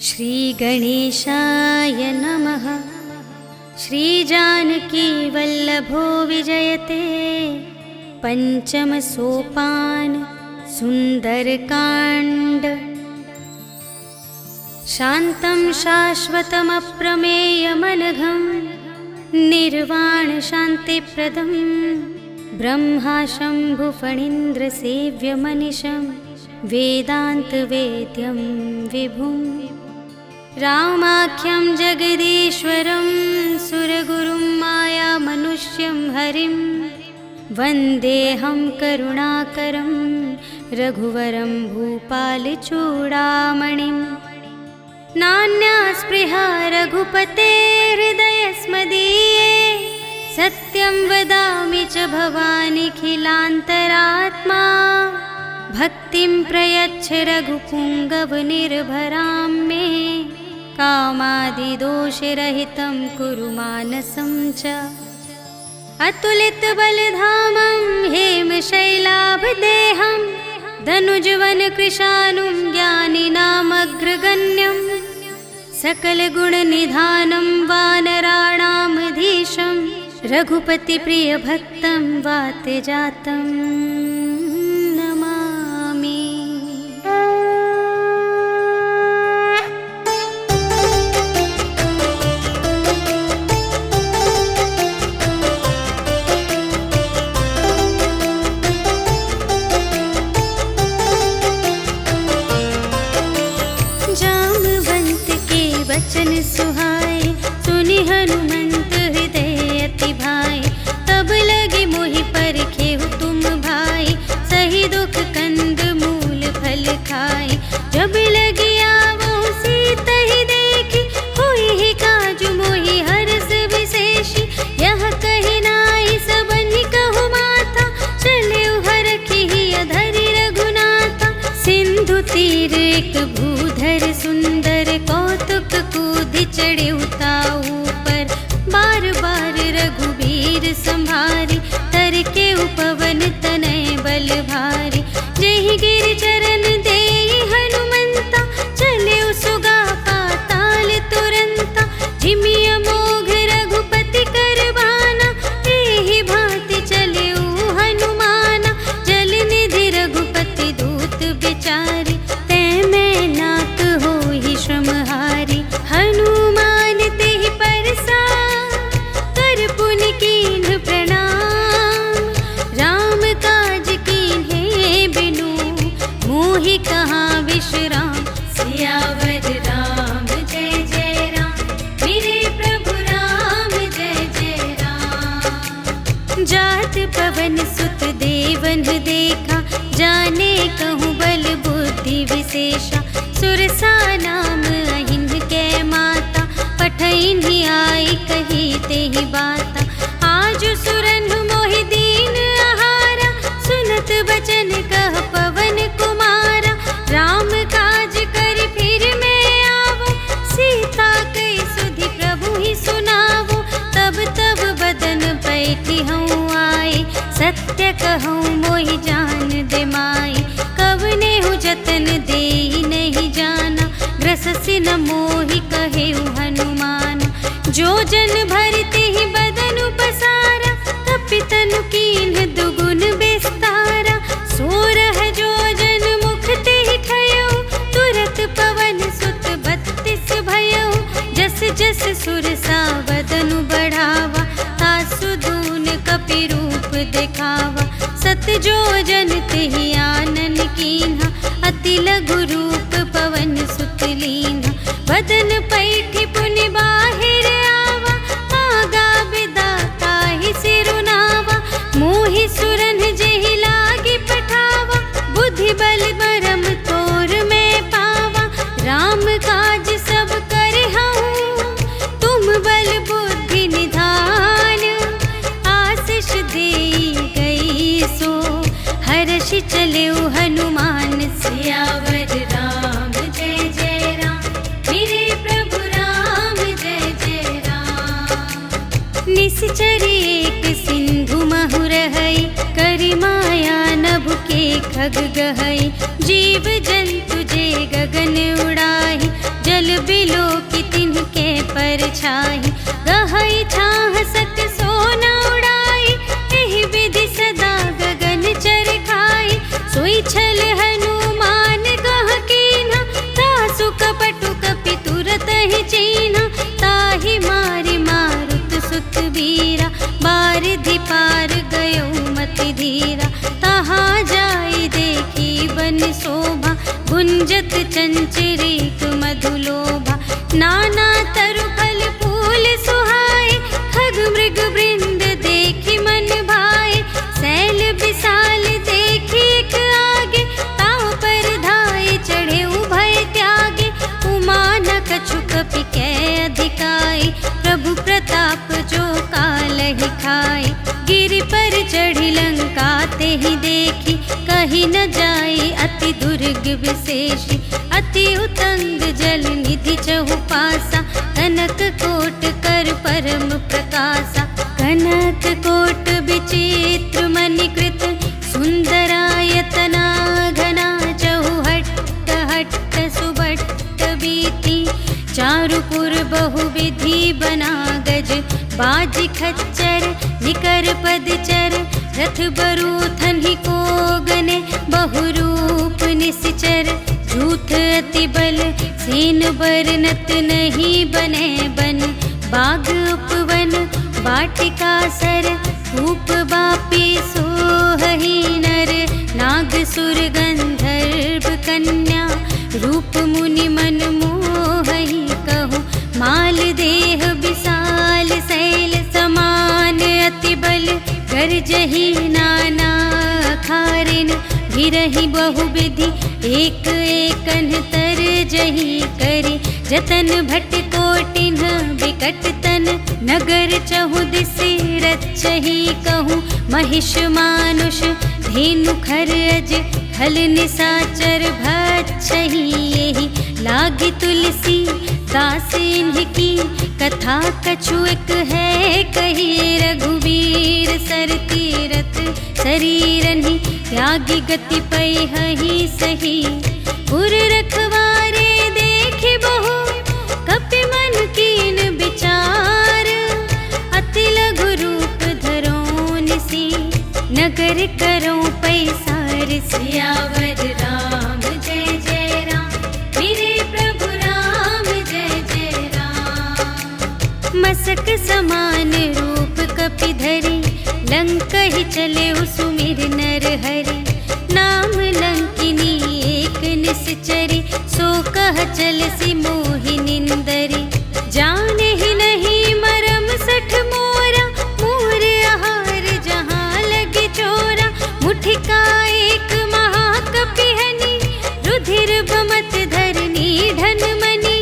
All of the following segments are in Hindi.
श्रीगणेशाय नमः। श्रीजानकीवल्लभो विजयते पञ्चमसोपान सुन्दरकाण्ड। शान्तं शाश्वतमप्रमेयमनघं निर्वाणशान्तिप्रदं ब्रह्माशम्भुफणीन्द्रसेव्यमनिशं वेदान्तवेद्यं विभुं। रामाख्यं जगदीश्वरं सुरगुरुं मायामनुष्यं हरिं वन्देऽहं करुणाकरं रघुवरं भूपालचूडामणिं। नान्या स्पृहा रघुपते हृदयस्मदीये सत्यं वदामि च भवानिखिलान्तरात्मा। भक्तिं प्रयच्छ रघुपुङ्गवनिर्भरां मे कामादिदोषरहितं कुरु मानसं च। अतुलितबलधामं हेमशैलाभदेहं धनुजवनकृशानुं ज्ञानिनामग्रगण्यं सकलगुणनिधानं वानराणामधीशं रघुपतिप्रियभक्तं वातजातं नमामि। जामवंत के वचन सुहाए सुनि हनुमंत हृदय अति भाए। तब लगे मोहि परखेहु तुम भाई सही दुख कंद मूल फल खाए। जब लगे आवो सीत ही देखी होई ही काजु मोहि हरस विशेषी। यह कहि नाई सबनि कहु माथा चले हरखि ही अधरि रघुनाथा। सिंधु तीर एक भूधर सुंदर कौतुक कूदि चढ़े उताऊ पर। बार बार रघुबीर संभारी तर के उपवन तनय बल भारी। जेहि गिर चरण देहि हनुमंता चले सुगा पाताल तुरंता। जिमिय मोघ रघुपति करबाना एहि भांति चले हनुमाना। जल निधि रघुपति दूत बिचारी तै मैं नाक होहि श्रमहारी। हनुमान तेहि परसा कर पुनि कीन्ह प्रणाम। राम काज कीन्हे बिनु मोहि कहाँ विश्राम। सियावर राम जय जय राम मेरे प्रभु राम जय जय राम। जात पवन सुत देवन देखा जाने कहूँ बल बुद्धि विशेषा। सुरसा नाम अहिन के माता पठइन आई कही तेहि बाता। आज सुरन मोहि दीन आहारा सुनत बचन कह पवन कुमारा। राम काज करि फिर मैं आवो सीता कई सुधि प्रभु ही सुनावो। तब तब बदन पैठी हूँ आए सत्य कहूँ मोहि जान दे माई। कवने हूँ जतन देहि नहीं जाना ग्रससि न मोहि कहेउ हनुमान। जो जन भरते ही बदन पसारा कपितनु कीन्ह दुगुन विस्तारा। सोरह जो जन मुख ते ही ठयउ तुरत पवन सुत 32 भयउ। जस जस सुरसा बदनु बढ़ावा तासु दून कपि रूप दिखावा। सत जो जन तेहि आनन कीन्हा अति लघु रूप पवन सुत लीन्हा। बदन पैठी पुनि बाहिर आवा आगा बिदाता ही सिरुनावा। मोहि सुरन जेहि लागी पठावा बुद्धि बल बरम तोर में पावा। राम काज सब करे हूँ तुम बल बुद्धि निधान। आशीष देई गई सो हर्षि चले हनुमान। सियावर राम जय जय राम मेरे प्रभु राम जय जय राम। निश्चरी एक सिंधु महु रहई करि माया नभ के खग गहई। जीव जंतु जे गगन उड़ाही छाही, गहई छाह सक सोना उड़ाई, एहि विधि सदा गगन चर खाई। सोई छल हनुमान गह कीन्हा, तासु कपटु कपि तुरत ही चीन्हा। ताहि मारि मारुत सुत वीरा, बारिधि पार गयो मति धीरा। तहाँ जाई देखी बन शोभा, गुंजत चंचरीक मधुलोभा। नाना तरु फल फूल सुहाए, खग मृग वृंद देखी मन भाए। सैल विशाल देखी एक आगे, ताव पर धाये चढ़े उभय त्यागे। उमा न कछु कपि कै अधिकाई, प्रभु प्रताप जो कालहि खाए। गिरि पर चढ़ी लंका तेहि देखी, कही न जाई अति दुर्ग विशेषी। अति उतंग जल निधि चहुपासा, कनक कोट कर परम प्रकाशा। कनक कोट विचित्र मणिकृत, सुंदरायतना घना। चहुहट्ट हट्ट सुभट्ट बीती, चारुपुर बहुविधि बना गज। बाजी खच्चर निकर पदचर, रथ बरूथन ही को गने। बहुरूप निश्चर झूठ अति बल, सेन बरनत नहीं बने बन। बाग उपवन वाटिका सर, रूप बापी सोहहि नर। नाग सुर गंधर्व कन्या, रूप मुनि मन मोहहि कहूँ। माल देह विशाल शैल समान, अति बल गरजहि नाना खारिन। गिरहि बहुविधि एक एकन तरजहि करि। जतन भट कोटिन विकट तन, नगर चहुदिसि रचहि कहूँ। महिष मानुष धेनु खर अज, खल निसाचर भक्षहि एहि। लागी तुलसी दास इनकी, कथा कछु एक है कही। रघुवीर सर तीरथ शरीरहि, त्यागी गति पैहि सही। पुर रखवारे देखि बहु, कपि मन कीन विचार। अति लघु रूप धरो निसी, नगर करो पैसार। सियावर राम जय जय राम, मेरे प्रभु राम जय जय राम। मसक समान रूप कपि धरि, लंकहि चले सुमिर नर हरि। नाम लंकिनी एक निश्चरी, सो कह चलसि मोहि निंदरी। जाने ही नहीं मरम सठ मोरा, मोर आहार जहाँ लगे चोरा। मुठिका एक महाकपिहनि, रुधिर बमत धरनी ढन मनी।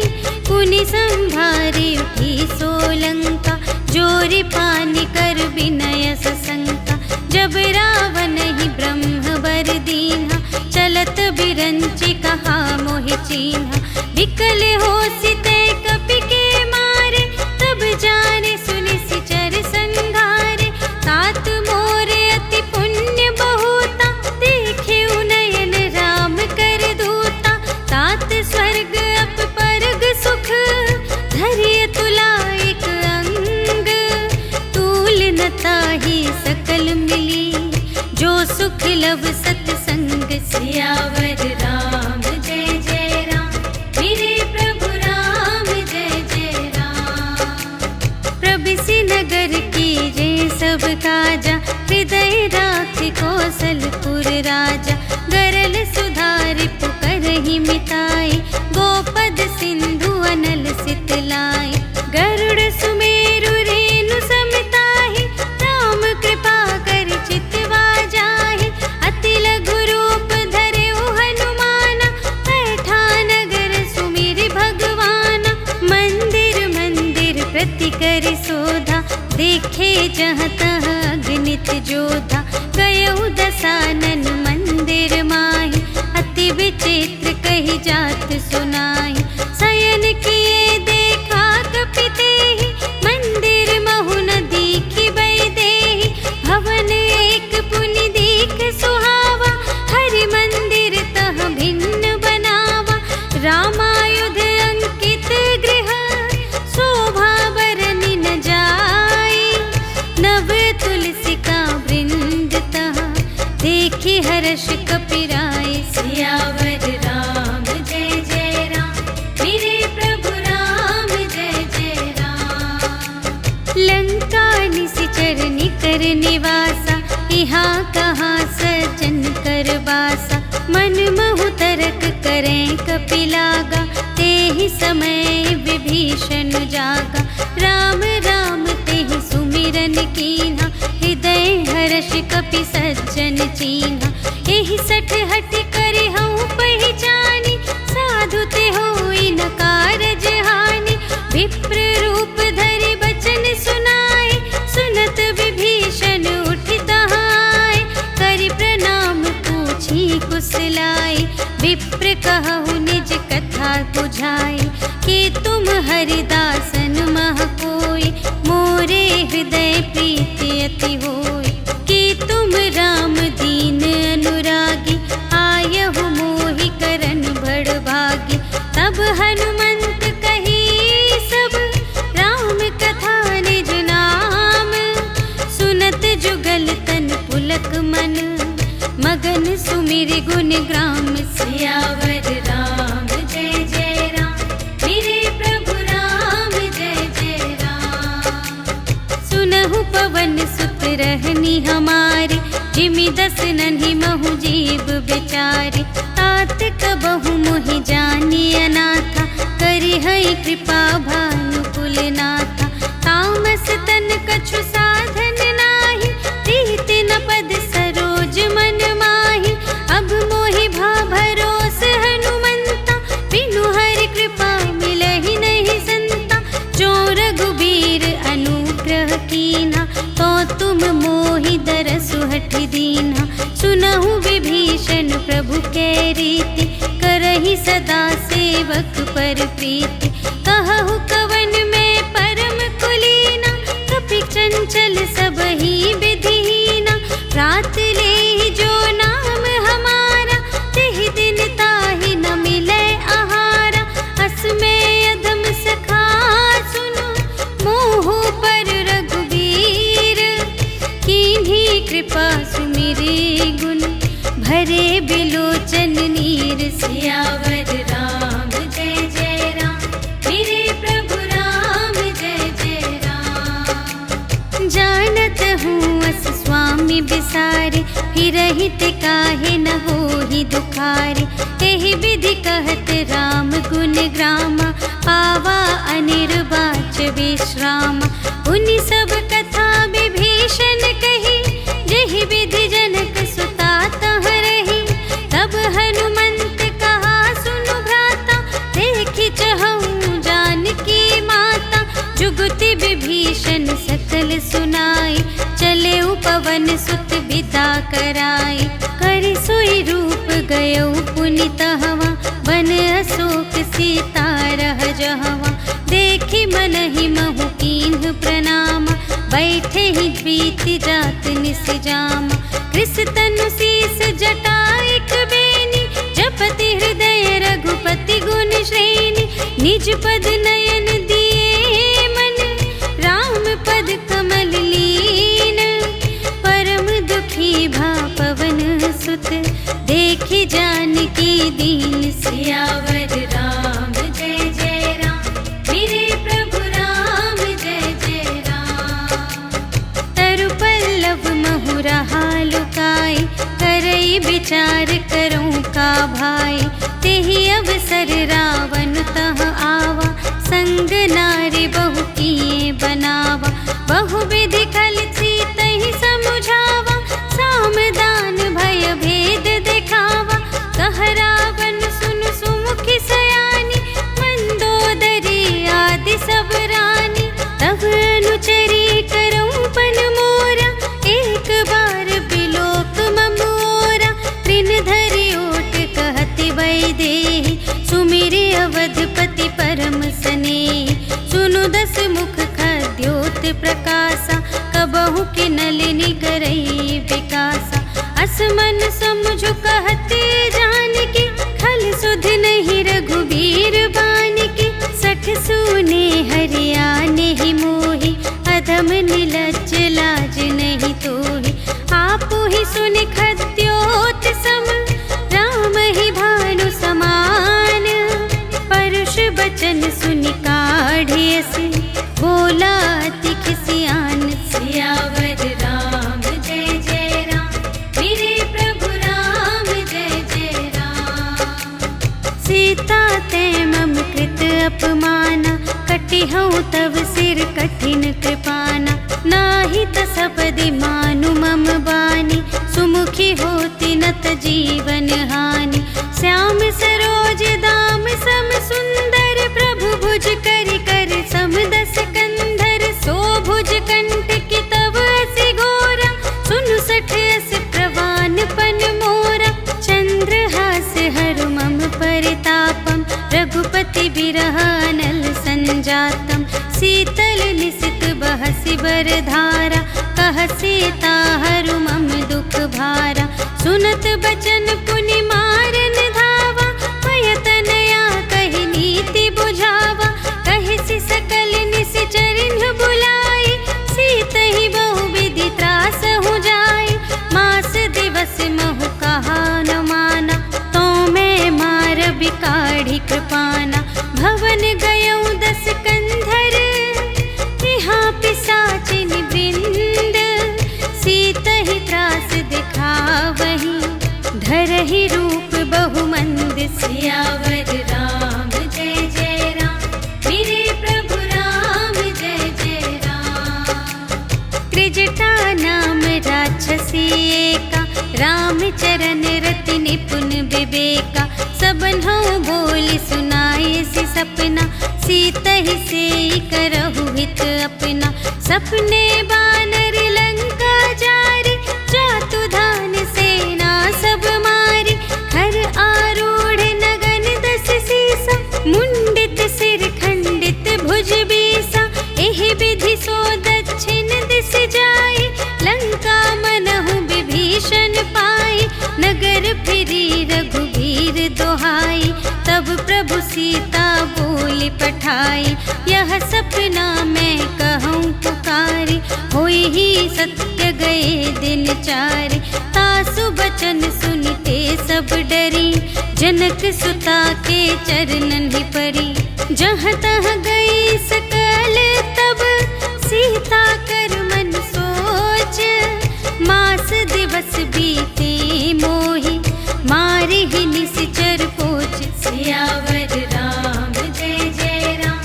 पुनि संभारी उठी सोलंका, जोरि पानि कर विनय सशंका। जब रावण ही ब्रह्म वर दीन्हा, चलत बिरंचि कहा मोहि चीन्हा। विकल होसि तै कपि के मारे, तब जाने सुनि सिचर संघारे। तात मोरे अति पुण्य बहुता, देखे उनयन राम कर दूता। तात स्वर्ग अप परग सुख, धरिय तुला एक अंग। तूल न ताहि सकल मिली, जो सुख लव सतसंग। सियावर राम जय जय राम, मेरे प्रभु राम जय जय राम। प्रबिसि नगर की जय सब काजा, हृदय राखि कौशलपुर राजा। गरल सुधारि पुकारहि मिताई, गोपद सिंधु अनल सितलाई। गरुड़ सुमेरु रेणु समताहि, राम कृपा कर चितवा जाहि। अति लघु रूप धरेउ हनुमाना, बैठा नगर सुमिरि भगवाना। मंदिर मंदिर प्रति करि शोधा, देखे जहाँ तहाँ अगणित जोधा। गयउ दसानन मंदिर माहि, अति विचित्र कही जात सुनाई। शयन किए देखा कपि तेहि, मंदिर महु न दीखि बै देहि। भवन एक पुनि दीख सुहावा, हरि मंदिर तह भिन्न बनावा। रामायुध अंकित गृह, शोभा निवासा, यहाँ कहाँ सज्जन कर बासा। मन महु तरक करें कपिलागा, ते ही समय विभीषण जागा। राम राम ते ही सुमिरन कीन्हा, हृदय हर्ष कपि सज्जन चीन्हा। एहि सठ हट करि हऊँ पहिचानी, साधु ते होई न कारज हानि। विप्र रूप धरि बचन सुनाए, सुनत विभीषण उठि तहाय। करि प्रणाम पूछी कुशलाए, विप्र कहु निज कथा बुझाए। कि तुम हरिदासन मह कोई, मोरे हृदय प्रीति अति होय। कि तुम राम दीन अनुरागी, आयहु मोहि करन बड़ भागी। तब हनुमंत कही सब, राम कथा निज नाम। सुनत जुगल तन पुलक मन, मगन सुमिर गुण ग्राम। सियावर राम जय जय राम, मेरे प्रभु राम जय जय राम। सुनहु पवन सुत रहनी हमारे, जिमि दस नन्हि महु जीव बिचारे। तात कबहु मोहि जानी अनाथा, करि हई कृपा भानुकुल नाथा। तामस तन कछु साधन नाही, प्रीति न पद सरोज मन माही। अब मोहि भा भरोस हनुमंता, बिनु हरि कृपा मिलहि नहीं संता। जो रघुबीर अनुग्रह कीन्हा, तो तुम मोहि दरसु हठि दीन्हा। सुनहु विभीषण प्रभु कै रीति, करहि सदा सेवक पर प्रीति। कहु कवन में परम कुलीना, कपि चंचल सबहि विधिहीना। रात लेहि जो नाम हमारा, तेहि दिन ताहि न मिलै आहारा। अस में अधम सखा सुनो, मोहु पर रघुबीर। कीन्ही कृपा सुमिरि गुण, भरे बिलोचन नीर। सियावर राम जय जय राम, मेरे प्रभु राम जय जय राम। जानत हूँ अस स्वामी बिसारे, फिरहि ते काहे न होहि दुखारे। एहि विधि कहत राम गुण ग्रामा, पावा अनिर्वाच विश्राम। उनि सब कथा विभीषण कही, जेहि विधि जनक सुता तह रही। तब हनुमंत कहा सुनु भ्राता, देखि चहऊँ जानकी माता। जुगति विभीषण सकल सुनाई, चले पवन सुत विदा कराई। करि सोई रूप गयौ पुनि तहवा, बन अशोक सीता रह जहवा। देखि मनहि महु कीन्ह प्रणाम, बैठे ही बीति जात निस जाम। कृस तनु शीस जटाइक बेनी, जपति हृदय रघुपति गुण श्रेणी। निज पद नयन दिए मन, राम पद कमल लीन। परम दुखी भा पवन सुत, देखि जानकी दीन। सियावर राम जय जय राम, मेरे प्रभु राम जय जय राम। तरु पल्लव महु रहा लुकाई, करई विचार करूँ का भाई। तेहि अवसर रावण तह आवा, संग नारी बहु किए बनावा। बहु विधि खल सीतहि समुझावा, सामदान भय भेद दिखावा। कह रावण सुनु सुमुखि सयानी, मंदोदरी आदि सब रानी। तब अनुचरी करऊँ पन मोरा, एक बार बिलोक ममोरा। त्रिन धरि ओट कहति वैदेही, सुमिरि अवधपति परम स्नेही। सुनु दस मुख खद्योत प्रकाशा, कबहु के नलिनी करई विकासा। असमन समझु कहते जानकी, खल सुध नहीं रघुबीर बानिकी। सठ सुने हरियाने ही मोहि, अधम निलज्ज लाज नहीं तोहि। आपु ही सुनि खद्योत सम, राम ही भानु समान। परुष बचन सुनि काढ़ियसि, बोला अति खिसियान। सियावर राम सीता ते मम कृत अपमाना, कटिहउँ तव सिर कठिन कृपाना। नाही त सपदि मानु मम बानी, सुमुखी होती नत जीवन हानि। श्याम सरोज दाम सम सुंदर, प्रभु भुज करि कर सम दस कंधर। सो भुज कंठ की तव असि घोरा, सुनु सठ अस प्रवान पन मोरा। चंद्रहास हरु मम परितापम, रघुपति बिरह अनल संजातम। शीतल निसित बहसि बरधारा, कहसि ताहरु मम दुख भारा। सुनत बचन पुनि मारन धावा, पयतनया कहि नीति बुझावा। कहिसि सकल निश्चरिन बुलाई, सीतहि बहुविधि त्रासहु जाई। मास दिवस महु कहा न माना, तो मैं मार बिकाढ़ी कृपाना। भवन गयउँ दस कंधर, यहाँ पिशाचिन वृंद। सीतहि त्रास दिखावही, धरहि रूप बहुमंद। सियावर राम जय जय राम, मेरे प्रभु राम जय जय राम। त्रिजटा नाम राक्षसी एका, रामचरण रति निपुण विवेका। सबन्हु बोली सुनाए सि सपना, सीतहि सेई करहु हित अपना। सपने बानर लंका जारी, जातु धान सेना सब मारी। हर आरूढ़ नगन दस सीसा, मुंडित सिर खंडित भुज बीसा। एहि विधि सो दक्षिण दिस जाई, लंका मनहु विभीषण पाई। नगर फिरी रघुबीर दोहाई, तब प्रभु सीता बोली पठाई। यह सपना मैं कहूँ पुकारी, होई ही सत्य गए दिन चारि। तासु बचन सुनते सब डरी, जनक सुता के चरणन ही परी। जहाँ तहाँ गई सकल तब, सीता कर मन सोच। मास दिवस बीते मोहि, मारे ही निशिचर पोच। सियावर राम जय जय राम,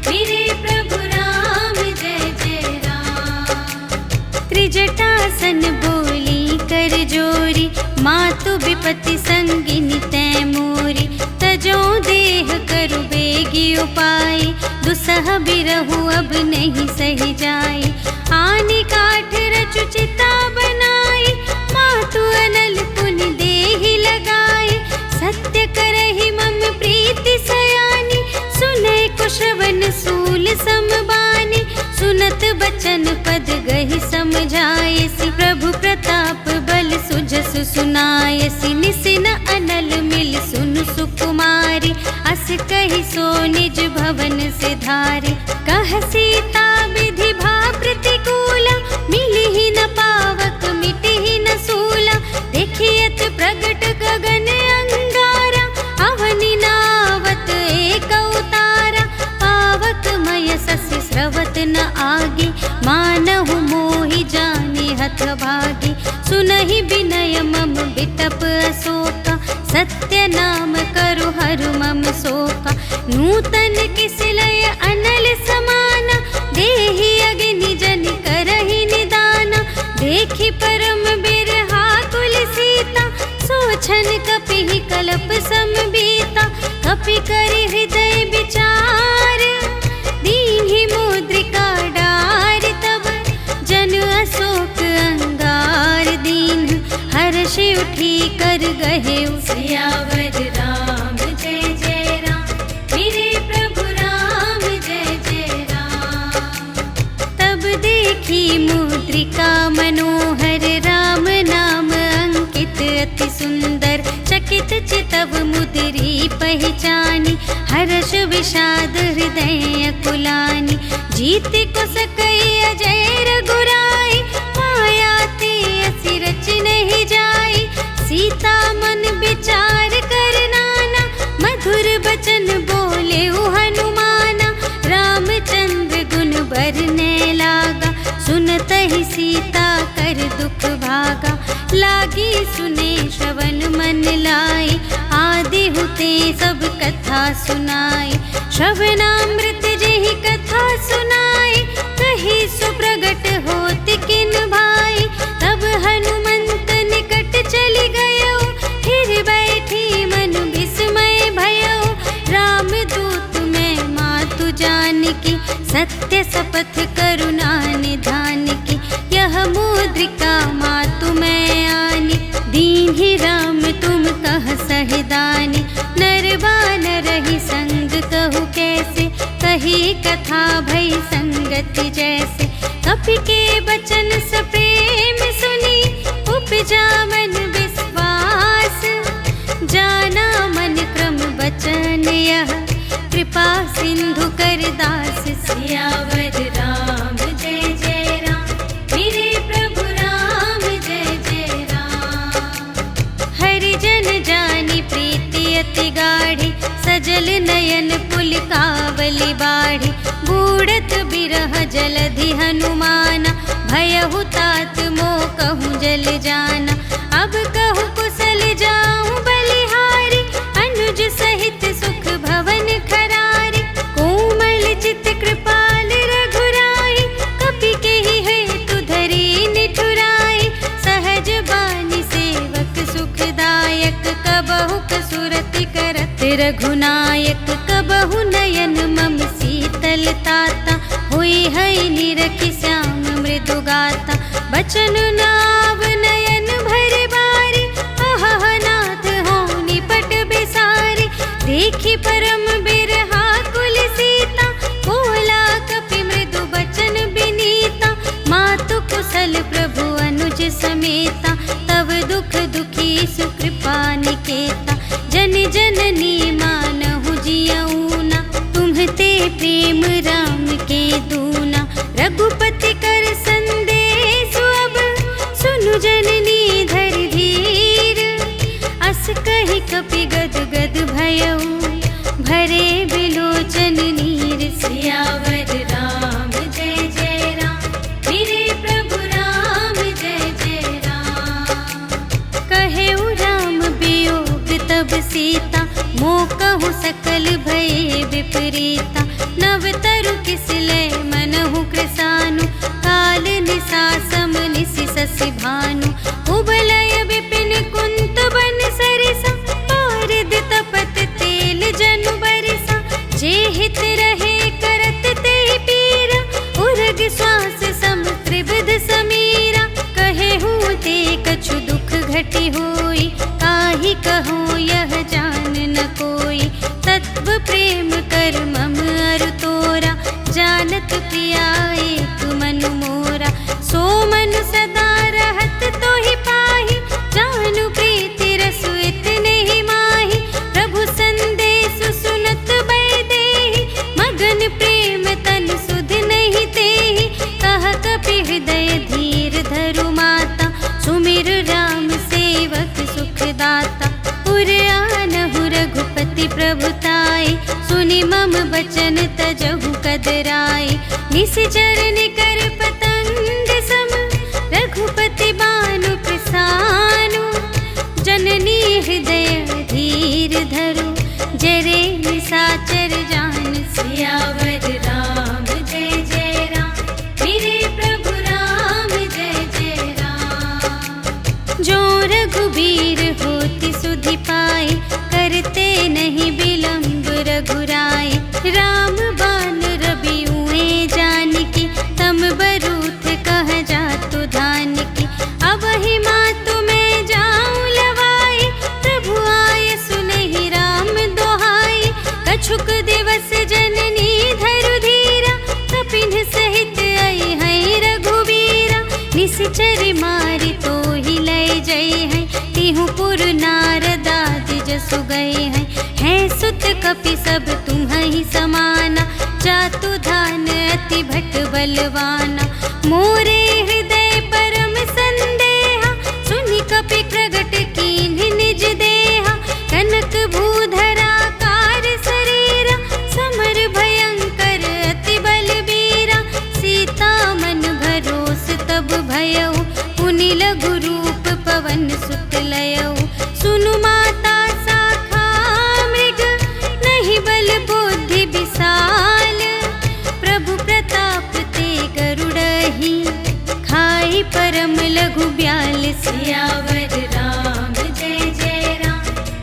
मेरे प्रभु राम जय जय राम। त्रिजटासन बोली कर जोरी, मातु विपति संगिनी तै मोरी। तजो देह करु बेगी उपाय, दुसह बिरहु अब नहीं सही जाई। आनि काठ रचु चिता बनाई, मातु अनल पुनि देहि लगाई। सत्य करहि मम प्रीति सयानी, सुनै कुशवन सूल समबानी। सुनत बचन पद गहि समझायसि, प्रभु प्रताप बल सुजसु सुनायसि। निसिन अनल मिल सुनु सुकुमारी, अस कहि सो निज भवन सिधारी। कह सीता विधि भा प्रतिकूला, मिलिहि न पावक मिटिहि न सूला। देखियत प्रगट गगन अंगारा, अवनि नावत एक उतारा। पावक मय ससि स्रवत न आगे, मानहु मोहि जाने हथ भागी। सुनहि विनय मम बिटप अशोका, सत्य नाम करु हरु मम शोका। नूतन किसलय अनल समाना, देहि अग्नि जनि करहि निदाना। देखि परम बिरहा कुल सीता, सोछन कपिहि कलप समबीता। कपि करि हृदय विचार, दीन्हि मुद्रिका डारि। तब जन अशोक अंगार दीन, हर्षि उठी कर गहेउ। सियावर राम जय जय राम, मेरे प्रभु राम जय जय राम। तब देखी मुद्रिका मनोहर, राम नाम अंकित अति सुंदर। चकित चितव मुद्री पहचानी, हर्ष विषाद हृदय कुलानी। जीति को सकई अजय रघुराई, माया ते असि रच नहीं जाई। सीता मन विचार कर नाना, मधुर बचन बोले हनुमाना। रामचंद्र गुण बरने लागा, सुनतहि सीता कर दुख भागा। लागी सुने श्रवण मन लाई, आदि ते सब कथा सुनाई। श्रवणामृत जेहि कथा सुनाई, कही सुप्रगट होत किन भाई। तब हनुमंत निकट चली गयो, फिर बैठी मन विस्मय भयो। राम दूत मैं मातु जानकी, सत्य शपथ करुणा निधान की। यह मुद्रिका मातु मैं आनी, दीन्हि राम तुम कह सहिदानी। नर बानर ही संग कहु कैसे, कही कथा भई संगति जैसे। कपि के बचन सप्रेम सुनी, उपजा मन विश्वास। जाना मन क्रम बचन यह, कृपा सिंधु कर दास। सियावर राम जय जय राम, मेरे प्रभु राम जय जय राम। हरि जन जानी प्रीति अति गाढ़ी, सजल नयन पुलकावली बाढ़ी। बूढ़त बिरह जलधि हनुमाना, भयहु तात मोह कहूँ जल जाना। अब कहूँ कुशल जाऊँ बलिहारी, अनुज सहित सुख भवन खरारी। कोमल चित कृपाल रघुराई, कपि केहि हेतु धरि निठुराई। सहज बानी सेवक सुखदायक, कबहु कसुरति करत रघुनायक। कबहु नयन मम शीतल ताता, हुई है निरखि श्याम मृदु गाता। बचन नाव नयन भर बारी, अहह नाथ हो निपट बिसारी। देखी परम बिरहा कुल सीता, बोला कपि मृदु बचन बिनीता। मातु कुशल प्रभु अनुज समेता, तब दुख दुखी सुकृपा निकेता। जन जननी मानहु जियऊना, तुम्हते प्रेम राम के दूना। रघुपति कर संदेश अब, सुनु जननी धर धीर। अस कहि कपि गद गद भयऊ, भरे बिलोचन नीर। सियावर राम जय जय राम, मेरे प्रभु राम जय जय राम। कहेउ राम वियोग तब सीता, मोह कहूँ सकल भये विपरीता। नव तरु किसलय मनहु कृसानु, काल निसा सम निसि शशि भानु। उबलय विपिन कुंत बन सरिसा, पारिद तपत तेल जनु बरिसा। जे हित रहे करत ते पीरा, उरग श्वास सम त्रिविध समीरा। कहेहु ते कछु दुख घटी होई, काहि कहूँ यह जान न कोई। तत्व प्रेम कर मम अरु तोरा, जानत प्रिया एक मनु मोरा। सो मनु सदा रहत तोहि पाहि, जानु प्रीति रसु इतने ही माहि। प्रभु संदेश सुनत बैदेहि, मगन प्रेम तन सुध नहीं तेहि। कह कपि हृदय धीर धरु माता, सुमिर राम सेवक सुखदाता। पुर आनहु रघुपति प्रभुताई, सुनि मम बचन तजहु कदराई। निश्चर निकर पतंग सम, रघुपति बानु प्रसानु। जननी हृदय धीर धरु, जरे निसाचर जान। सियावर राम जय जय राम, मेरे प्रभु राम जय जय राम। जो रघुबीर होति सुधि पाई, करते नहीं विलंब रघुराई। राम बान रवि उए जानकी, तम बरूथ कह जातु धानकी। अब ही मातु मैं जाऊं लवाई, प्रभु आय सुनहि राम दोहाई। कछुक दिवस जननी धरु धीरा, कपिन सहित आई है रघुबीरा। निश्चर मारि तोहि लय जय है, तिहु पुर नारदादि जसु गए हैं। है सुत कपि सब तुम्हि समाना, जातु धान अति भट बलवाना। मोरे हृदय परम संदेहा, सुनि कपि प्रगट कीन्हि निज देहा। कनक भूधरा कार शरीरा, समर भयंकर अति बलबीरा। सीता मन भरोस तब भयऊ, पुनि लघु रूप पवन सुत लयऊ। सुनु माता शाखा सियावर राम जय जय राम,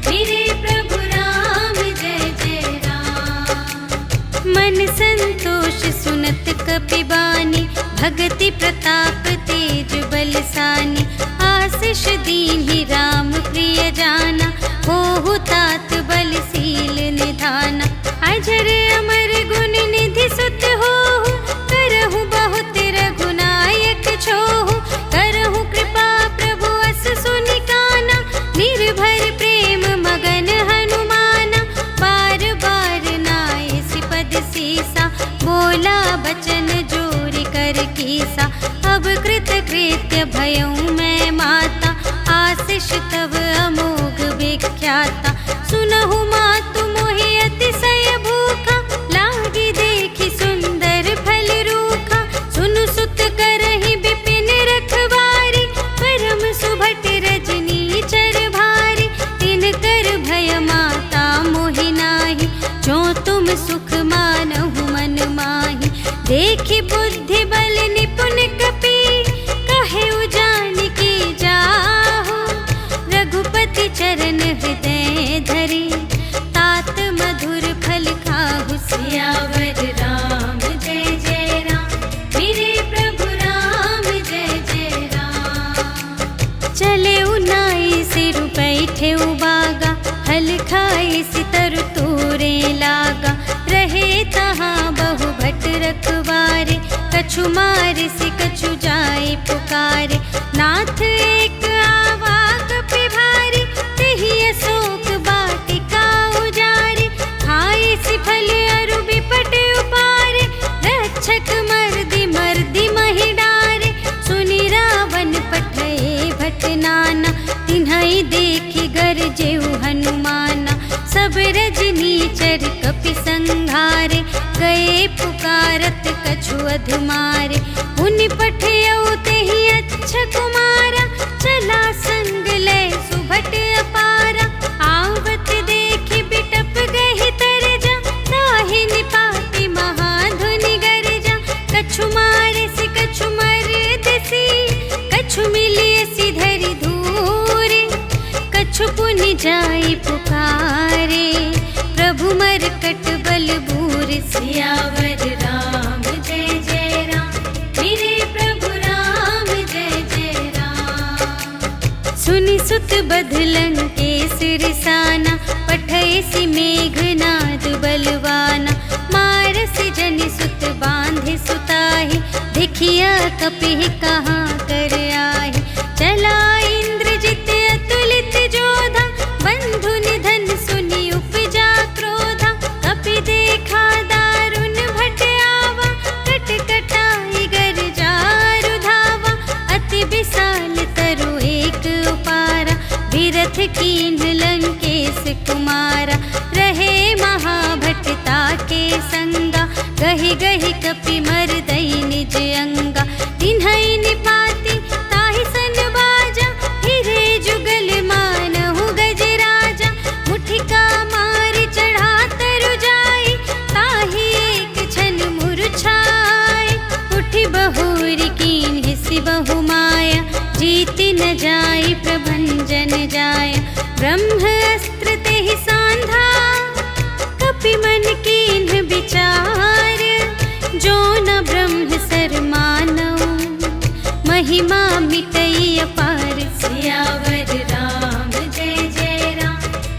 मेरे प्रभु राम जय जय राम। मन संतोष सुनत कपि बानी, भगति प्रताप तेज बलसानी। आशीष दीन्हि राम प्रिय जाना, होहु तात बलशील निधाना। अजर अमर गुण निधि सुत होहु, करहु बहुत रघुनायक छोहु। करहु कृपा प्रभु अस सुनि काना, निर्भर प्रेम मगन हनुमाना। बार बार नाय सिपद सीसा, बोला बचन जोरि कर कीसा। अब कृत कृत्य भयउ मैं माता, आशीष तव अमोघ विख्याता। सुनहु मातु मोहि अतिशय भूखा, लागी देखि सुंदर फल रूखा। सुनु सुत करहि विपिन रखवारी, परम सुभट रजनी चर भारी। तिनकर भय माता मोहि नाही, जो तुम सुख मानहु मन माही। देखि बुद्धि बल निपुण कपि, कहे जानकी जाहु। रघुपति चरण हृदय धरे, तात मधुर फल खाहु। सियावर राम जय जय राम, मेरे प्रभु राम जय जय राम। चले उनाई सिर बैठे उबागा, हल खाए सितर तोरे लागा। रहे तहाँ बहु भट रखवारे, कछु मारे सि कछु जाए पुकारे। नाथ एक आवा कपि भारी, तेहि अशोक वाटिका उजारी। खाए सि फल अरु बिपट उपारे, रक्षक मर्दि मर्दि महि डारे। सुनि रावण पठए भट नाना, तिन्हइ देखि गरजेउ हनुमाना। सब रजनीचर कपि संघारे, गए पुकारत कछु अधमारे। मुनि पठियउ तेहि अच्छा कुमारा, चला संग लय सुभट अपारा। आवत देखि बिटप गहि तरजा, ताहि निपाति महाधुनि गरजा। कछु मारे सि कछु मरदेसी, कछु मिलिए सि धरि धूरे। कछु पुनि जाई पुकारे, प्रभु मरकट बल बूरे। सियावर राम जय जय राम, मेरे प्रभु राम जय जय राम। सुनि सुत बधलन केसर साना, पठय सि मेघनाद बलवाना। मारसि जनि सुत बांधे सुताहि, देखिया कपिहि कहाँ कर आहि। चला इंद्रजित अतुलित जोधा, बंधु निधन सुनि उपजा क्रोधा। कपि देखा दारुण भट आवा, कट कटाई गर जारु धावा। अति विशाल तरु एक उपारा, विरथ कीन्ह लंकेश कुमारा। रहे महाभटता के संगा, गहि गहि कपि मरदई निज अंगा। तिन्हइ निपाति ताहि सन बाजा, फिरे जुगल मानहु गजराजा। मुठिका मारि चढ़ा तरु जाई, ताहि एक क्षण मुरझाई। उठि बहुरी कीन्ह सि बहु माया, जीति न जाई प्रभंजन जाय। ब्रह्म अस्त्र तेहि सांधा, कपि मन कीन्ह विचार। जो न ब्रह्म सर मानऊ, महिमा मिटई अपार। सियावर राम जय जय राम,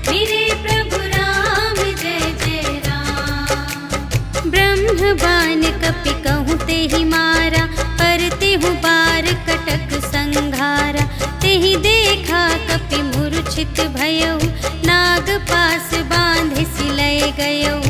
मेरे प्रभु राम जय जय राम। ब्रह्म बान कपि कहूँ तेहि मारा, पर तेहु बार कटक संघारा। तेहि देखा कपि मूर्छित भयउ, नाग पास बांधे सिलय गयउ।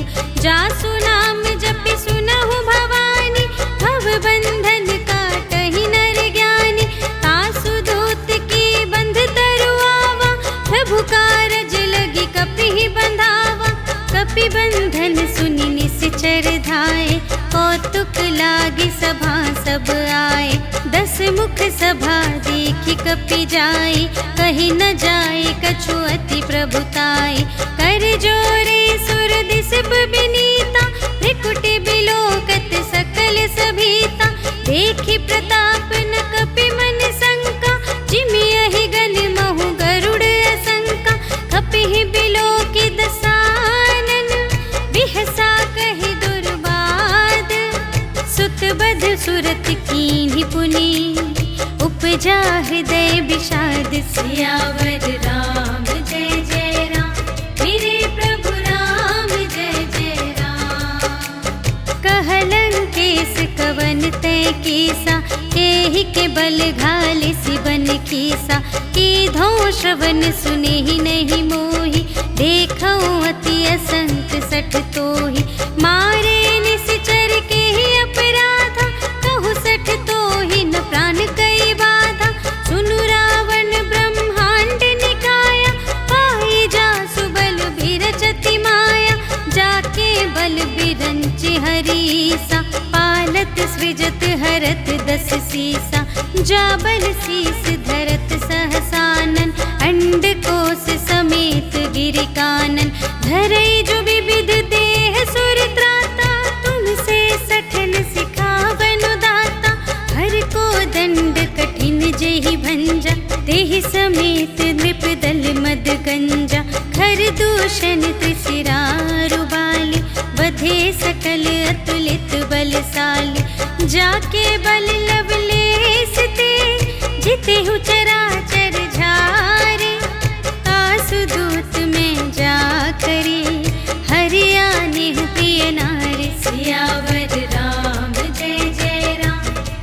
जासु नाम जपि सुनहु भवानी, भव बंधन काटहि नर ज्ञानी। तासु दूत की बंध तरुआवा, प्रभु कारज लगी कपिहि बंधावा। कपि बंधन सुनि निश्चर धाये, कौतुक लागी सभा सब आए। 10 मुख सभा देखि कपि जाई, कहि न जाए कछु अति प्रभुताई। कर जोरे सुर दिसप बिनीता, त्रिकुटि बिलोकत सकल सभीता। देखि प्रताप न कपि मन शंका, जिमियहि बिहसा कहि दुर्बाद, सुत बध सुरत कीन्ही पुनि, उपजा हृदय विषाद। सियावर राम जय जय राम, मेरे प्रभु राम जय जय राम। कहलन केस कवन तय कीसा, केहि के बल घाल सिबन कीसा। कीधो श्रवण सुने ही नहीं मोहि, देखो अति असंत सठ तोहि। मारे निश्चर के ही अपराधा, कहु सठ तोहि न प्राण कई बाधा। सुनु रावण ब्रह्मांड निकाया, पाई जासु बल बिरचति माया। जाके बल बिरंच हरीसा, पालत सृजत हरत दस सीसा। जा बल शीस धरत सहसानन, अंड कोश समेत गिरि कानन। धरई जो विविध देह सुर त्राता, तुमसे सठन सिखावन दाता। हर को दंड कठिन जेहि भंजा, तेहि समेत नृप दल मद गंजा। खर दूषण त्रिशिरारु बाली, बधे सकल अतुलित बलशाली। जाके बल लवलेश ते, जितेहु चराचर झारे। तासु दूत में जा करी, हरियाने प्रिय नारी। सियावर राम जय जय राम,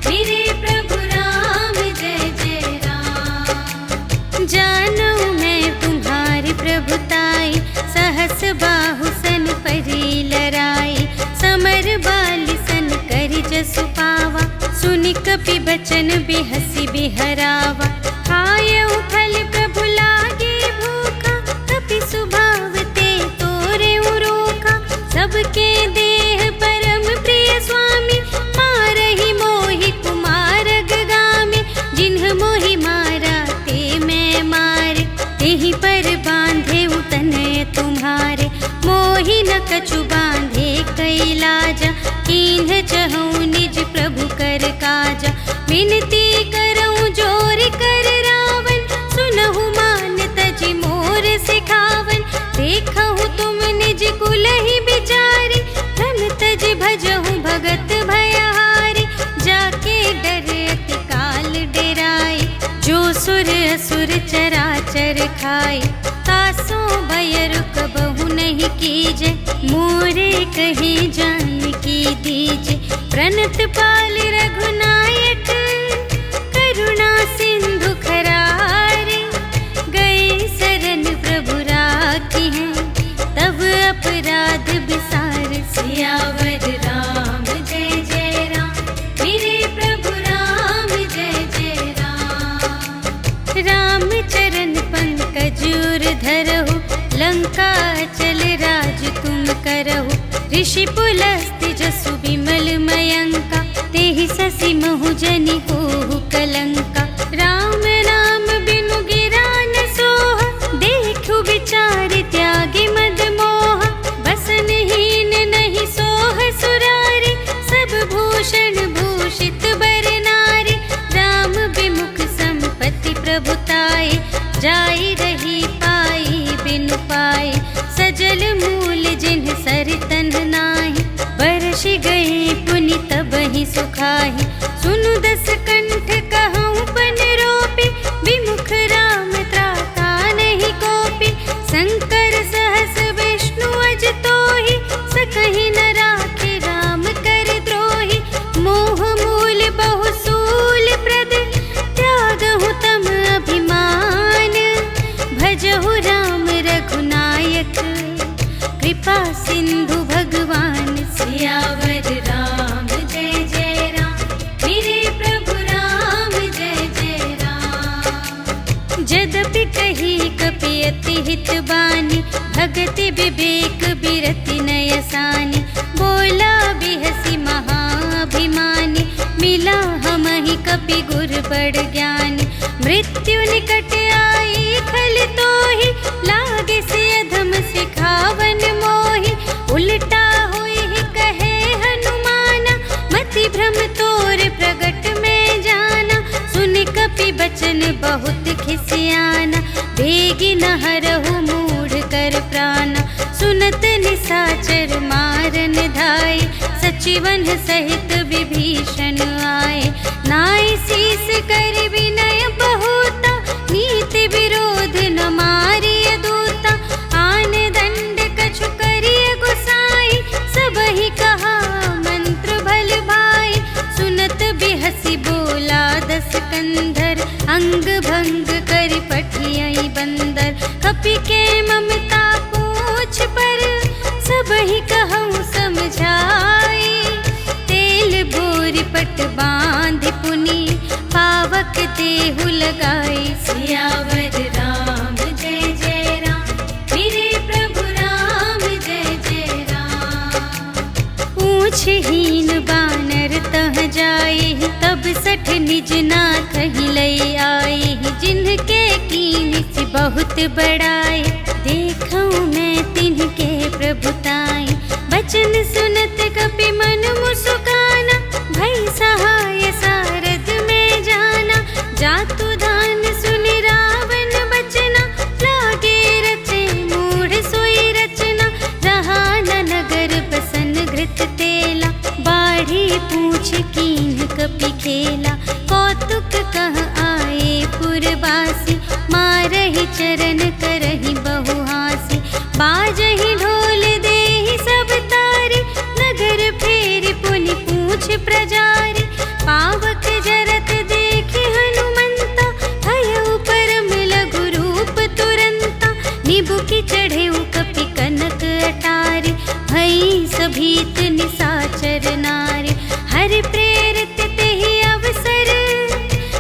मेरे प्रभु राम जय जय राम। जानो मैं तुम्हारी प्रभुताई, सहस बाहु सन परी लराई। समर बाली सन करि जसु पावा, सुनि कपि बचन बिहसी बिहरावा। खायउ फल प्रभु लागे भूखा, कपि सुभाव ते तोरे रोका। सबके देह परम प्रिय स्वामी, मारहि मोहि कुमारग गामी। जिन्ह मोहि मारा ते मैं मारे, तेहि पर बांधे तनय तुम्हारे। मोहि न कछु बांधे कैलाजा, कीन्ह चहु निज प्रभु कर काजा। विनती करऊं जोर कर रावण, सुनहु मान तजि मोर सिखावन। देखहु तुम निज कुलहि बिचारी, भ्रम तजि भजहु भगत भयहारी। जाके डर अति काल डेराई, जो सुर असुर चराचर खाई। तासो भय रुक बहु नहीं कीजे, मोरे कही जान की दीजे। प्रणत पाल रघुनायक, करुणा सिंधु खरारे। गए शरण प्रभु राखी हैं, तब अपराध बिसार। सियावर राम जय जय राम, मेरे प्रभु राम जय जय राम। राम चरण पंकज उर धरहु, लंका चल राज तुम करहु। ऋषि पुलस्त्य जसु विमल मयंका, तेहि ससि महु जनि होहु कलंका। राम नाम बिनु गिरा न सोहा, देखु विचार त्यागी मद मोहा। बसनहीन नहीं सोह सुरारी, सब भूषण भूषित बर नारी। राम विमुख संपत्ति प्रभुताई, जाई रही पाई बिनु पाई। सजल मूल जिन्ह सर तन नाही, बरषि गए पुनि तबहि सुखाहि। सुनु दस कंठ कहऊँ पन रोपी, विमुख राम त्राता नहीं कोपी। शंकर सहस विष्णु अज तोहि, सकहि न राखे राम कर द्रोही। मोह मूल बहु सूल प्रद, त्यागहु तम अभिमान। भजहु राम रघुनायक, कृपा सिंधु भगवान। सियावर राम जय जय राम, मेरे प्रभु राम जय जय राम। जदपि कही कपि अति हित बानी, भगति विवेक बिरति नयसानी। बोला बिहसी महाभिमानी, मिला हमहि कपि गुर बड़ ज्ञानी। मृत्यु निकट आई खल तोहि, लागे से अधम सिखावन मोहि। उल्टा हुई कहे हनुमाना, मति भ्रम तोर प्रगट में जाना। सुन कपि बचन बहुत खिसियाना, बेगी न हरहु मूढ़ कर प्राणा। सुनत निसाचर मा सुग्रीवन सहित विभीषण आए। नाई शीस कर विनय बहुता, नीति विरोध न मारिय दूता। आन दंड कछु करिय गुसाई, सबहि कहा मंत्र भल भाई। सुनत बिहसी बोला दस कंधर, अंग भंग कर पठियई बंदर। कपि के ममता पूछ पर, सबहि कहूँ समझाई। तेल बोरि पट बांध पुनि, पावक देहु लगाई। सियावर राम जय जय राम, मेरे प्रभु राम जय जय राम। पूछ हीन बानर तह जाए, तब सठ निज नाथ ही लई आई। जिनके कीन से बहुत बड़ाई, देखूं मैं तिनके प्रभुताई। बचन सुनत कपि मन मुस्काना, भई सहाय सारथ में जाना। जातु दान सुनि रावण बचना, लागे रचे मूढ़ सोई रचना। रहा न नगर बसन घृत तेला, बाढ़ी पूछ कीन्ह कपि खेला। कौतुक कह आए पुरवासी, मारहि चरण करहि बहु हासी। बाजहि ढोल देहि सब तारी, नगर फेरि पुनि पूछ प्रजारी। पावक जरत देखि हनुमंता, भयउ परम लघु रूप तुरंता। निबुकि चढ़ेउ कपि कनक अटारी, भई सभीत निसाचर नारी। हरि प्रेरित तेहि अवसर,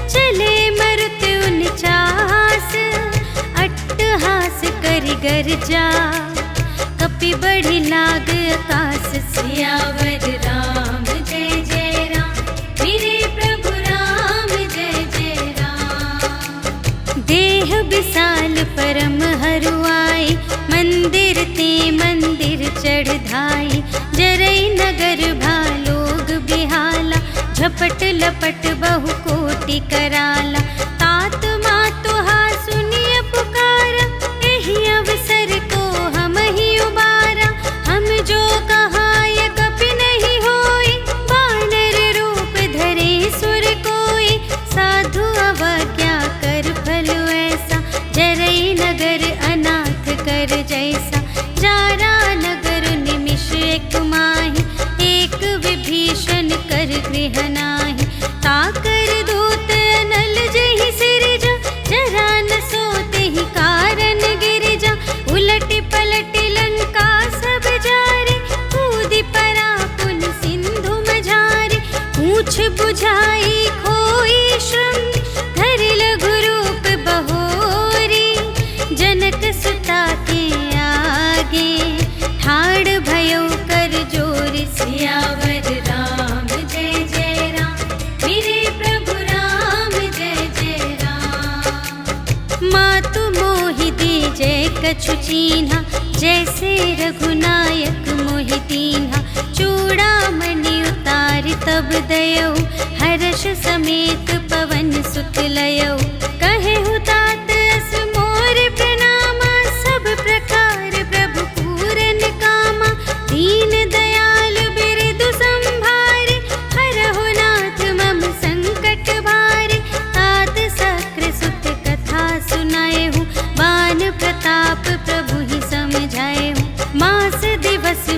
चले मरुत उनचास। अट्टहास करि गर्जा, कपि बढ़ि लाग आकाश। सियावर राम जय जय राम, मेरे प्रभु राम जय जय राम। देह विशाल परम हरुआई, मंदिर ते मंदिर चढ़ धाई। जरई नगर भालोग बिहाला, झपट लपट बहु कोटि कराला। तात मातु हा सुनिय पुकारा, एहि अवसर को हम ही उबारा। हम जो कहाय कपि नहीं होई, बानर रूप धरे सुर कोई। साधु अवज्ञा कर फल ऐसा, जरई नगर अनाथ कर जैसा। जारा नगर निमिष एक माहि, एक विभीषण कर गृह नाही। ताकर दूत अनल जहि सिरजा, जरा न सोते ही कारण गिरजा। उलटि पलटि लंका सब जारे, कूदि परा पुन सिंधु मझारे। पूछ बुझाई खोई श्रम, धरि लघु रूप बहोरी। जनक सुता के आगे, ठाड़ भयउ कर जोरि। सियावर राम जय जय राम, मेरे प्रभु राम जय जय राम। मातु मोहि दीजै कछु चीन्हा, जैसे रघुनायक मोहि दीन्हा। चूड़ामणि उतारि तब दयौ, हर्ष समेत पवन सुत लयौ। कहेहु तात अस मोर प्रणामा, सब प्रकार प्रभु पूरन कामा। दीन दयाल बिरदु संभारे, हरहु नाथ मम संकट भारे। तात सक्र सुत कथा सुनाएहु, बान प्रताप प्रभु ही समझाएहु। मास दिवस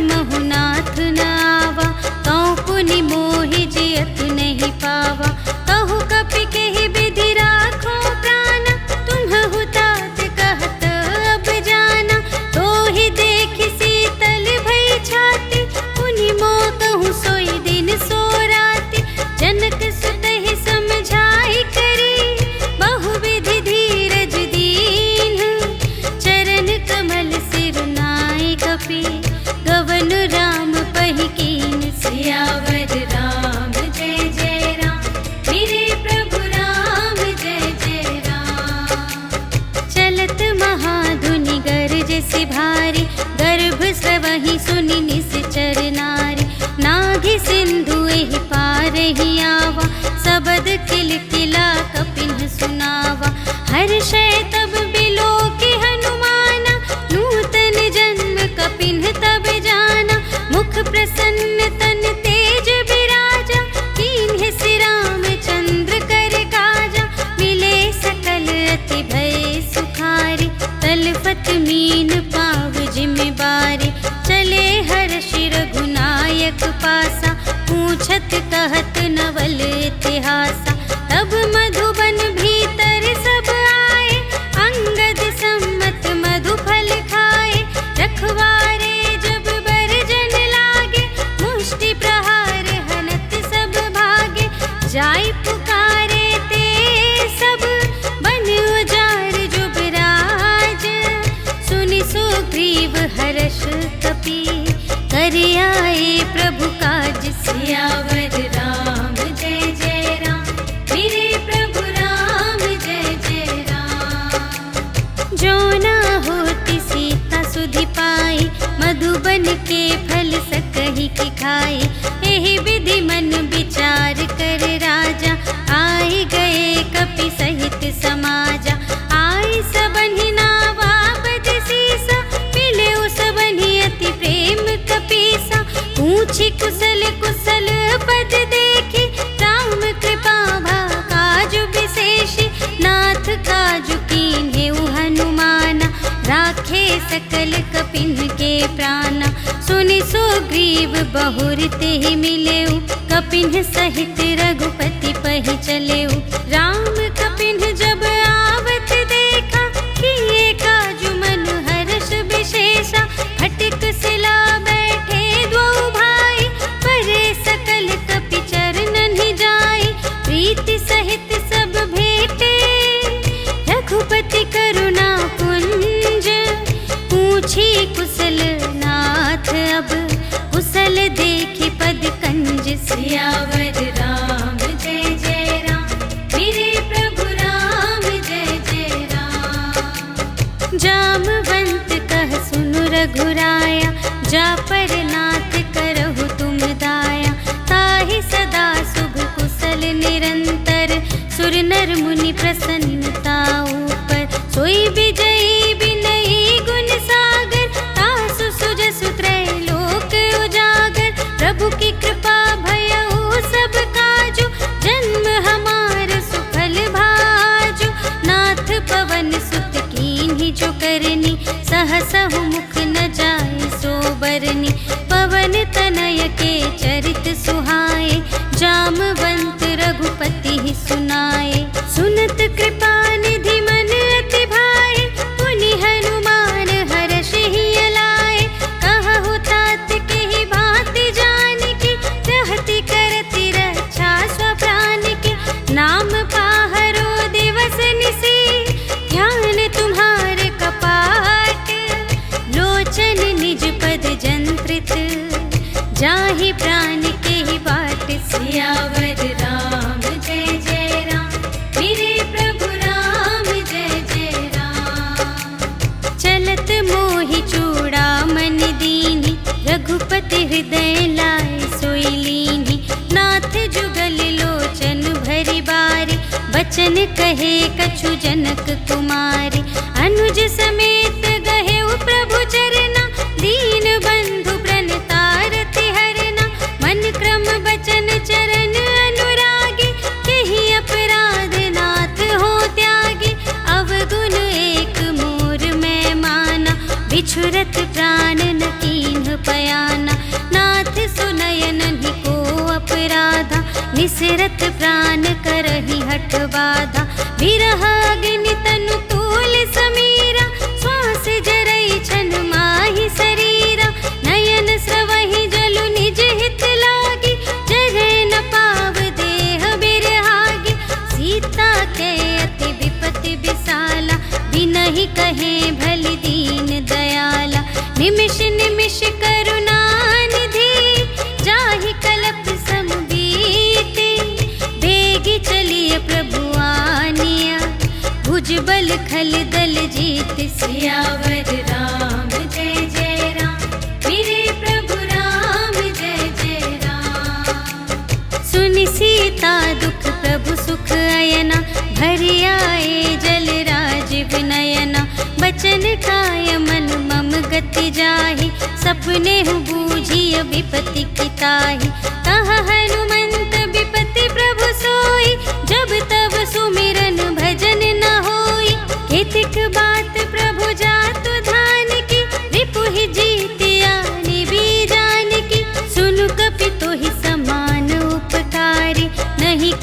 नायक पासा, पूछत कहत नवल इतिहासा। तब मधुबन भीतर सब आए, अंगद सम्मत मधु फल खाए। रखवारे जब बरजन लागे, मुष्टि प्रहार हनत सब भागे। जाय पुकारे ते सब बन उजार जुबराज, सुनि सुग्रीव हर्ष कपि, कर आए प्रभु काज। सियावर राम जय जय राम, मेरे प्रभु राम जय जय राम। जो ना होती सीता सुधि पाई, मधुबन के फल सकहि की खाई। एहि विधि मन विचार कर राजा, आए गए कपि सहित समाजा। आई सबनि नावा बद सीसा, मिले सबनि अति प्रेम कपीसा। पूछी कुशल कुशल पद देखी, राम कृपा भा काजु विशेषी। नाथ काजु कीन्हेउ हनुमाना, राखे सकल कपिन के प्राणा। सुनि सुग्रीव बहुर तेहि मिलेउ, कपिन सहित रघुपति पहि चलेउ। राम कपिन जब आवत देखा, किए काजु मन हर्ष विशेषा। खटिक सिला बैठे द्वौ भाई, परे सकल कपि चरणन ही जाई। प्रीति सहित सब भेटे, रघुपति करुणा पुंज। पूछी कुशल नाथ अब, कुशल देखी पद कंज। सियावर राम जय जय राम, मेरे प्रभु राम जय जय राम। जामवंत कह सुनु रघुराया, जा पर नाथ करहु तुम दाया। ताहि सदा शुभ कुशल निरंतर, सुर नर मुनि प्रसन्नता ऊपर। सोई विजयी बिनयी गुण सागर, तासु सुजसु त्रैलोक उजागर। प्रभु की कृपा भयउ सब काजु, जन्म हमार सुफल भाजु। नाथ पवन सुत कीन्ही जो करनी, सहसहु मुख न जाय सो बरनी। पवन तनय के चरित सुहाए, जामवंत रघुपति ही सुनाए। सुनत कृपा निधि मन अति भाए, पुनि हनुमान हर्ष ही अलाए। कहु तात के ही भांति जानकी, रहति करति रक्षा स्वप्राण की। नाम पाहरो दिवस निसी, ध्यान तुम्हारे कपाट। लोचन निज पद जंत्रित, जाहि प्राण के ही बाट। सियावर राम जय जय राम, मेरे प्रभु राम जय जय राम। चलत मोहि चूड़ामन दीन्हि, रघुपति हृदय लाए सोई लीन्हि। नाथ जुगल लोचन भरि बारी, बचन कहे कछु जनक कुमारी। अनुज समेत गहेउ प्रभु चरना, दीन बंधु प्रणतारति हरना। मन क्रम बचन चरण अनुरागी, केहि अपराध नाथ हो त्यागी। अवगुण एक मोर मैं माना, बिछुरत प्राण न कीन्ह पयाना। नाथ सुनयन ही को अपराधा, निसरत प्राण करहि हठ बाधा। विरह अग्नि तनु तूल समीरा, श्वास जरई छन माहि शरीरा। नयन स्रवहि जलु निज हित लागी, जरै न पाव देह बिरहागी। सीता के अति विपति विसाला, बिनहि कहे भलि दीन दयाला। निमिष निमिष करुणा निधि, जाहि कलप सम बीति। बेगी चलिए प्रभु आनिया, भुज बल खल दल जीत। सियावर राम जय जय राम, मेरे प्रभु राम जय जय राम। सुनि सीता दुख प्रभु सुख अयना, भरि आए जल राजीव नयना। बचन काय मन मम गति जाहि, सपने हु बूझिय विपति की ताहि। कहा हनुमंत विपति प्रभु सोई, जब तब सुमिरन भजन न होई। केतिक बात प्रभु जातु धान की, रिपुहि जीत आनि बीजान की। सुनु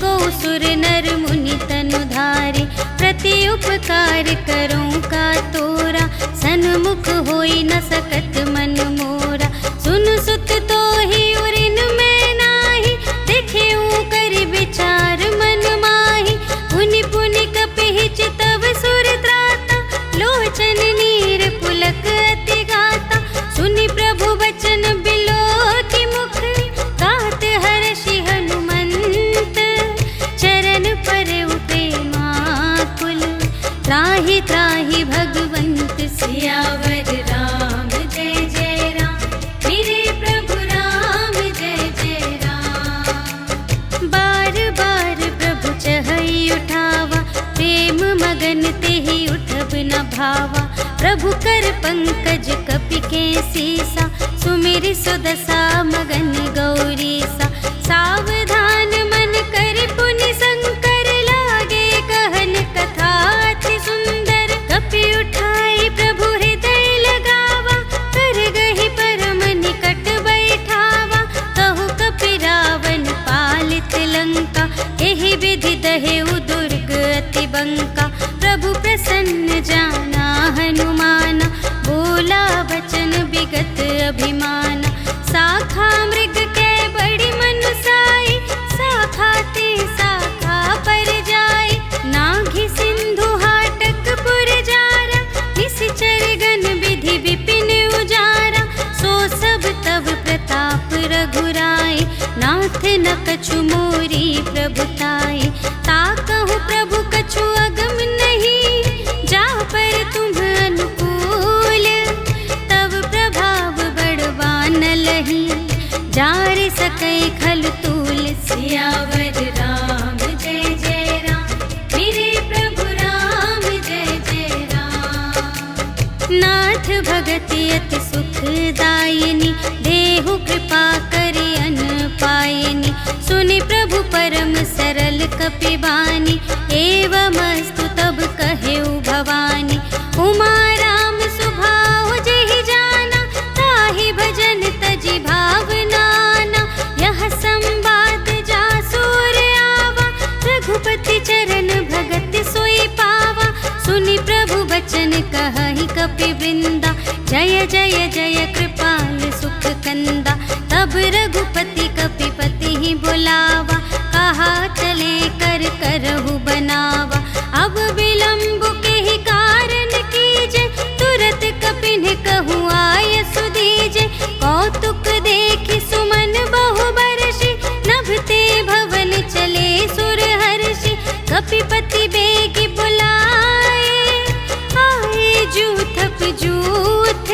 को सुर नर मुनि तनु धारे, प्रति उपकार करूं का तोरा, सन्मुख होई न सकत मन मोरा। सुन सुत तो ही उरिन मैं नाही, देखे कर विचार मन माही। पुनि पुनि कपिहि चितव सुर त्राता, लोचन नीर पुलक अति गाता। सुनि प्रभु बचन बिलो की मुख, गात हर्षि हनुमंत। चरण पर प्रेमाकुल, त्राहि त्राहि भगवंत। सियावर राम जय जय राम, मेरे प्रभु राम जय जय राम। बार बार प्रभु चहई उठावा, प्रेम मगन तेहि उठब न भावा। प्रभु कर पंकज कपि के सीसा, सुमिरि सुदशा मगन गौरीसा। सावधान मन कर पुनि शंकर, लागे कहन कथा अति सुंदर। कपि उठाई प्रभु हृदय लगावा, कर गहि परम निकट बैठावा। कहु कपि रावण पालित लंका, एहि विधि दहेउ दुर्ग अति बंका। प्रभु प्रसन्न जाना हनुमाना, बोला वचन विगत अभिमाना। शाखा मृग के बड़ी मनुसाई, शाखा ते शाखा पर जाई। नाघि सिंधु हाटक पुर जारा, निश्चर गण विधि विपिन उजारा। सो सब तव प्रताप रघुराई, नाथ न कछु मोरी प्रभुताई। ताकहु प्रभु कछु अगम नहीं, जा पर तुम अनुकूल। तब प्रभाव बड़वान लही, जार सकै खल तूल। सियावर राम जय जय राम, मेरे प्रभु राम जय जय राम। नाथ भगति अति सुखदायिनी, देहु कृपा करि अन पायिनी। सुनि प्रभु परम सरल कपिबानी, एवमस्तु तब कहेउ भवानी। उमा राम सुभाव जेहि जाना, ताहि भजन तजि भावनाना। यह संवाद जासुर आवा, रघुपति चरण भगति सोई पावा। सुनि प्रभु बचन कहहि कपि वृंदा, जय जय जय कृपाल सुख कंदा। तब रघुपति कपिपति ही बुलावा, कहा चले कर करहु बनावा। अब विलंब के ही कारण कीजे, तुरत कपिन कहु आय सुदीजे। कौतुक देखि सुमन बहु बरषि, नभते भवन चले सुर हर्षि। कपिपति बेगी बुलाए, आए जूथप जूथ।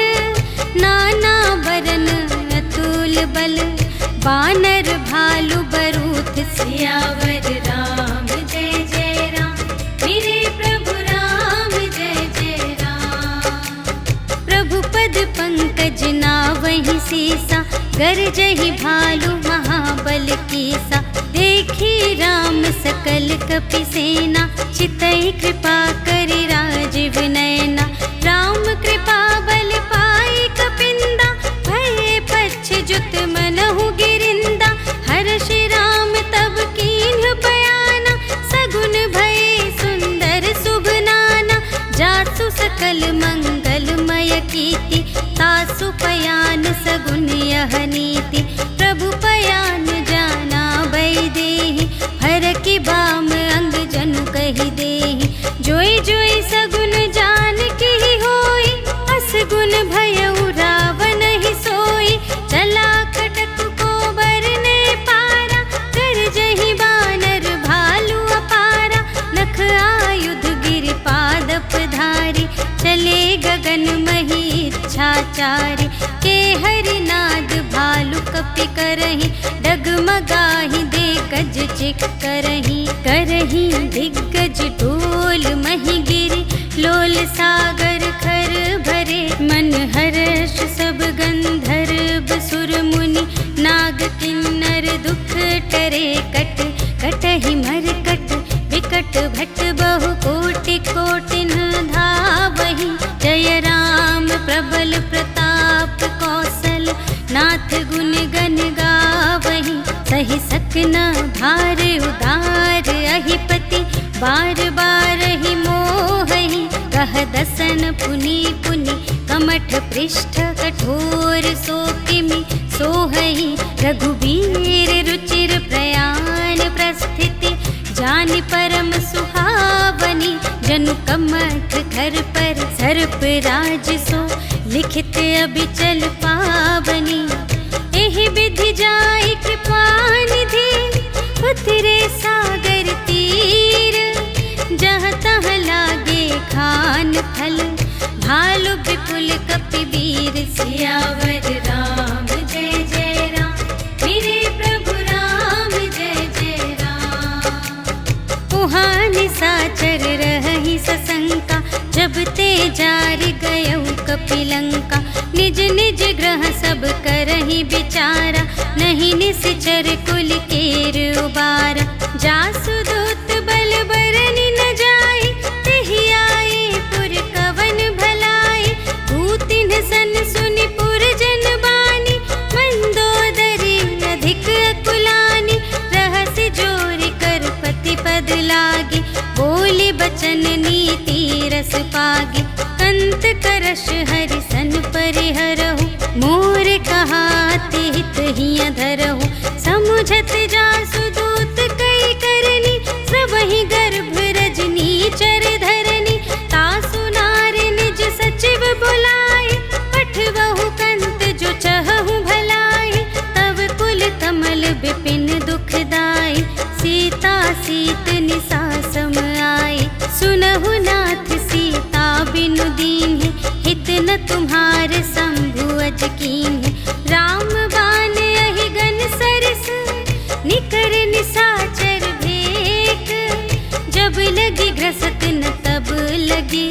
नाना बरन अतुल बल, बानर भालु बरूथ। सियावर राम जय जय राम, मेरे प्रभु राम जय जय राम। प्रभु पद पंकज नावहि सीसा, गरजहि भालु महाबल कीसा। देखी राम सकल कपि सेना, चितई कृपा करि राजीव नयना। राम कृपा बल पाई कपिंदा, भये पच्छ जुत मनहु गिरिंदा। हर्षि राम तब कीन्ह बयाना, सगुन भये सुंदर शुभ नाना। जासु सकल मंगलमय कीर्ति, तासु पयान सगुन यह नीति। प्रभु पयान जाना बैदेहि, हरकि बाम अंग जनु कहि देहि। जोई जोई सगुन जान की होई, असगुन भयउ रावण ही सोई। चला कटक को बरने पारा, गरजहि बानर भालु अपारा। नख आयुध गिरि पादप धारी, चले गगन मही इच्छाचारी। के हरिनाद भालु कपि करहि, डगमगाहि दे गज चिक करहि। करहि दिग्गज ढोल मही गिरि, लोल सागर खर भरे। मन हर्ष सब गंधर्व सुर मुनि, नाग किन्नर दुख टरे। कट कटहि मरकट विकट भट, बहु कोटि कोटिन धावहि। जय राम प्रबल प्रताप कौशल, नाथ गुण गण गावहि। सहि सकन भार उदार बार बार ही मोहि कह दसन पुनि पुनि कमठ पृष्ठ कठोर सो किमि सोहहि रघुबीर रुचिर प्रयाण प्रस्थिति जानि परम सुहावनी जनु कमठ घर पर सर्प राज सो लिखित अबिचल पावनी एहि विधि जाय कृपा निधि उतरे सागर तीर जहाँ तहाँ लागे खान फल भालु विपुल कपिवीर सियावर राम जय जय राम मेरे प्रभु राम जय जय राम। उहाँ निसाचर रही सशंका जब ते जारि गयउ कपिलंका निज निज ग्रह सब करहि विचारा नहीं निश्चर कुल केर उबारा जासु दूत बल बरनि न जाय तेहि आए पुर कवन भलाई भूतिन सन सुनि पुर जन बानी मंदोदरी अधिक अकुलानी रहस्य जोरि कर पति पद लागे बोली बचन नीति रस पागे कंत करश हरि सन परिहरहु मोर कहाते हित हिय धरहु समुझत जासु दूत कई करनी सबहि गर्भ रजनी चर धरनी तासु नार निज सचिव बुलाए पठवहु कंत जो चहहु भलाई तब कुल कमल विपिन दुखदाई सीता सीत निसा सम आए सुनहु नाथ सीता बिनु दीन्हि हित न तुम्हार शंभु अज कीन्हि राम बान अहिगन सरस निकर निसाचर भेक जब लगी ग्रसत न तब लगी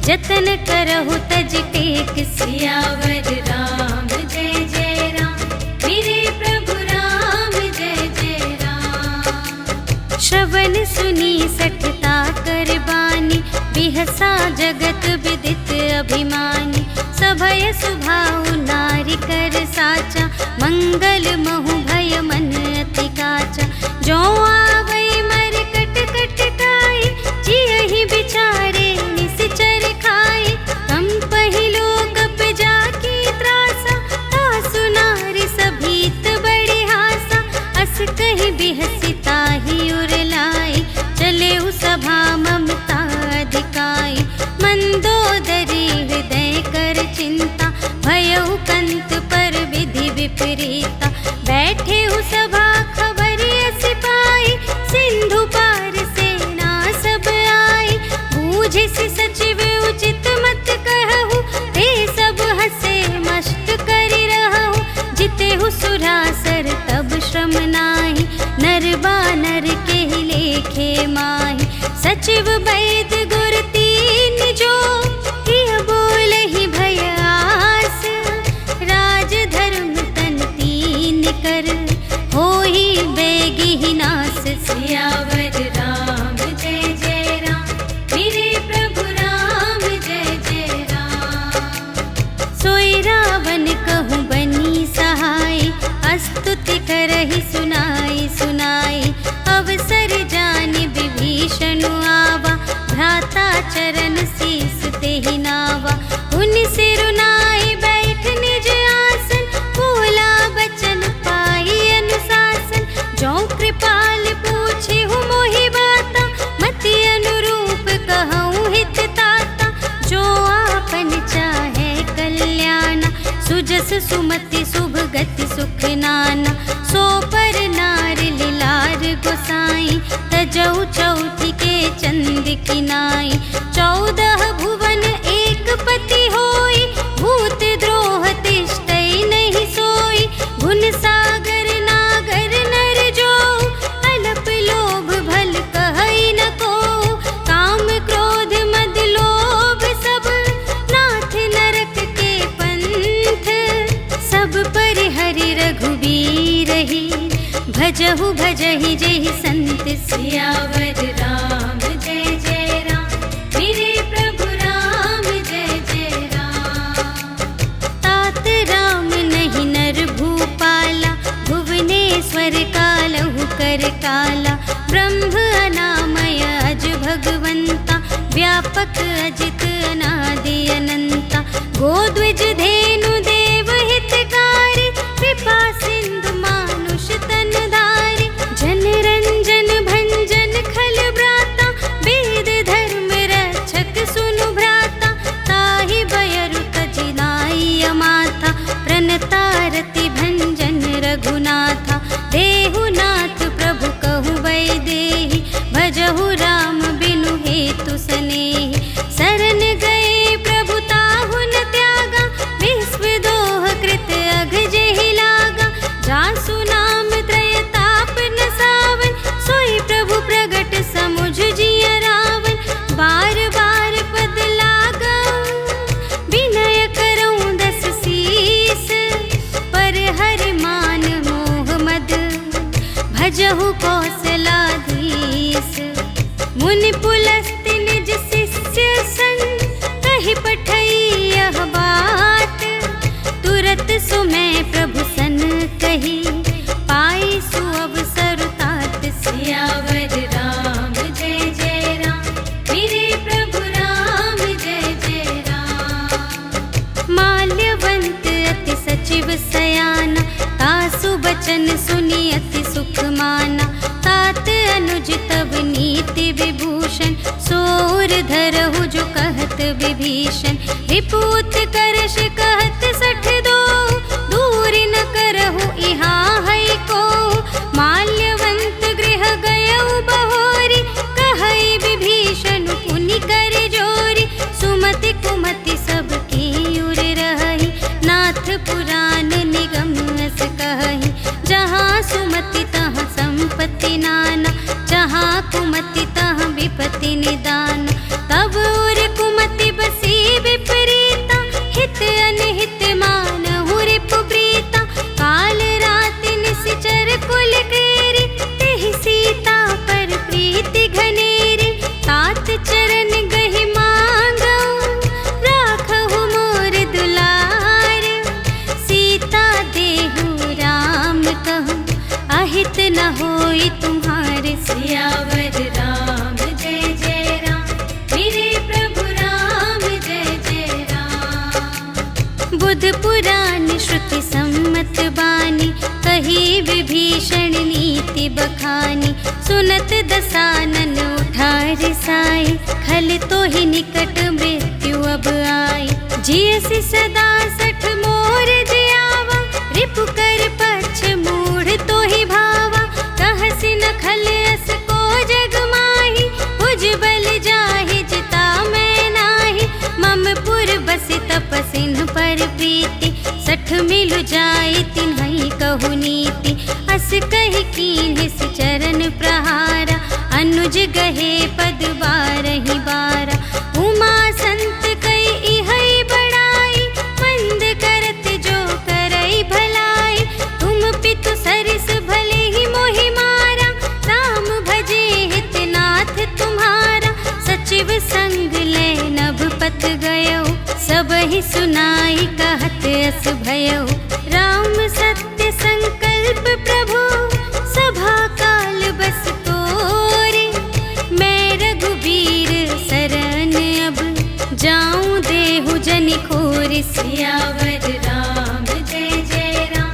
जतन करहु तज टेक सियावर राम जय जय राम मेरे प्रभु राम जय जय राम। श्रवण सुनी सठता कर बानी बिहसा जगत विदित अभिमानी सभय सुभाउ नारी कर साचा मंगल महु भय मन अति काचा जो आवै मर कट कट खाई जियहि बिचारे निश्चर खाई कम पहिलो कप जाकी त्रासा तासु नारी सभीत बड़ी हासा अस कहि बिहसी ताहि उरलाई चले सभा ममता अधिकाई मंदोदरी हृदय कर चिंता भयउ कंत पर विधि विपरीता बैठे सभा खबर अस पाई सिंधु पार सेना सब आई बूझे से सचिव उचित मत कहु ते सब हसे मस्त करि रहु जितेहु सुरासर तब श्रम नाही नर बानर के लेखे माही सचिव वैद गुर तीन जो किय बोलहि भय आस राज धर्म तन तीन कर होहि बेगी नास सियावर राम जय जय राम मेरे प्रभु राम जय जय राम। सोई रावण कहूँ बनी सहाय स्तुति करहि सुनाई सुनाई अवसर जानि विभीषण आवा भ्राता चरण शीस तेहि नावा उनि सिरुनाई बैठ निज आसन बोला बचन पाई अनुशासन जो कृपाल पूछे हूँ मोहि बाता मति अनुरूप कहूँ हित ताता जो आपन चाहे कल्याण सुजस सुमति शुभ गति सुख नाना सो पर नार लिलार गोसाई तजौ चौथी के चंद किनाई 14 भुवन एक पति होई भूत द्रोह तिष्ठै नहीं सोई गुण सागर नागर नर जो अलप लोभ भल कहै न को काम क्रोध मद लोभ सब नाथ नरक के पंथ सब पर हरि रघुवीर ही भजहु भजहि जेहि संत सियावर राम जय जय राम मेरे प्रभु राम जय जय राम। तात राम नहीं नर भूपाला भुवनेश्वर कालहु कर काला ब्रह्म अनामय व्यापक अजित अनादि अनंता, गोद्विज धेनु देव हितकारी, कृपा सिंधु मानुष तन धारी, जन रंजन भंजन खल ब्राता, वेद धर्म रक्षक सुनु भ्राता, ताहि बयरु तजिनाई अमाथा, प्रणतारति भंजन रघुनाथा, देहुनाथ प्रभु कहु वैदेही, भजहु राम बिनु हेतु सनेही, शरण गए प्रभु ताहु न त्यागा, विश्व दोह कृत अघ जेहि लागा, जासु नाम त्रय ताप न सावन, सोई प्रभु प्रगट समुझ जिय रावण, बार बार पद लागा विनय करऊं दस सीस, पर हरि मान मोह मद, भजहु कौशलाधीश, मुनि पुलस्त्य निज शिष्य संग, कहि पठई यह बात, तुरत सुमय प्रभु सन कही, पाई सुअवसर तात, सियावर राम जय जय राम, मेरे प्रभु राम जय जय राम। माल्यवंत अति सचिव सयाना, तासु बचन सुनि अति सुख माना, तात अनुज तब नीति विभूषण, सोर धरहु जो कहत विभीषण, रिपुत करश कहत सठ दो, दूर न करहु इहाँ है को, माल्यवंत गृह गयउ बहोरी, कहई विभीषण पुनि कर जोरी, सुमति कुमति सब की उर रही, नाथ पुराण निगम अस कहई, जहाँ सुमति तहाँ संपत्ति नाना, जहाँ कुमति तहाँ विपत्ति निदान, तब उर कुमति बसी विपरीता, हित अनहित मानहु रिपु प्रीता, काल रात निशिचर कुल केरी, तेहि सीता पर प्रीति घनेरी, तात चरण गहि मांगऊ, राखहु मोर दुलार, सीता देहु राम कहूँ, अहित न होई तुम्हारे, सियावर राम जय जय राम, मेरे प्रभु राम जय जय राम। बुध पुराण श्रुति सम्मत बानी, कही विभीषण नीति बखानी, सुनत दसानन उठार साई, खल तो ही निकट मृत्यु अब आई, जियसि सदा सठ मोर जियावा, रिपु कर पक्ष मूढ़ तो ही भावा, कहसि न खल अस को जग माही, भुज बल जाहि जिता मैं नाही, मम पुर बसि तपसिन पर प्रीति, सठ मिलु जाई तिन्हई कहु नीति, अस कहि कीन्हिस चरण प्रहारा, अनुज गहे पद बारहि बारा, उमा संत कई इहै बड़ाई, मंद करत जो करई भलाई, तुम पितु सरिस भले ही मोहि मारा, राम भजे हित नाथ तुम्हारा, सचिव संग ले नभ पथ गयो, सब ही सुनाई कहत अस भयो, राम सत्य संकल्प प्रभु, सभा काल बस तोरे, मैं रघुबीर शरण अब, जाऊं देहु जनि खोरि, सियावर राम जय जय राम,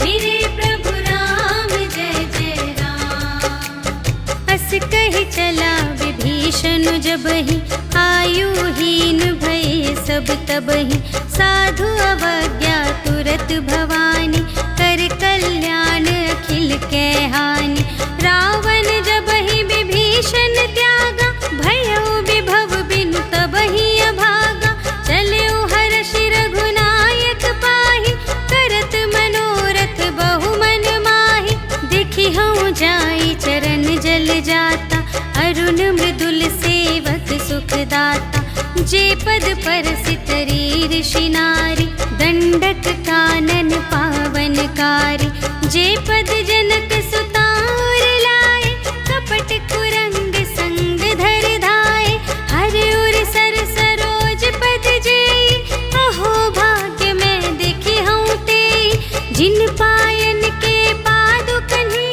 मेरे प्रभु राम जय जय राम। अस कहि चला विभीषण जबहि, आयुहीन भये सब तबहि, साधु अवज्ञा तुरत भवानी, कर कल्याण अखिल कै हानि, रावण जबहि विभीषण त्यागा, भयउ विभव बिनु तबहि अभागा, चलऊ हर्षि रघुनायक पाहि, करत मनोरथ बहु मन माहि, देखि हऊँ जाई चरण जल जाता, अरुण मृदुल सेवक सुखदाता, जे पद परसितरी ऋषि नारी, दंडक कानन पावनकारी, जे पद जनक सुतार लाए, कपट कुरंग संग धर धाए, हर उर सर सरोज पद जेई, अहो भाग्य मैं देखी हूँ तेई, जिन पायन के पादुकन्हि,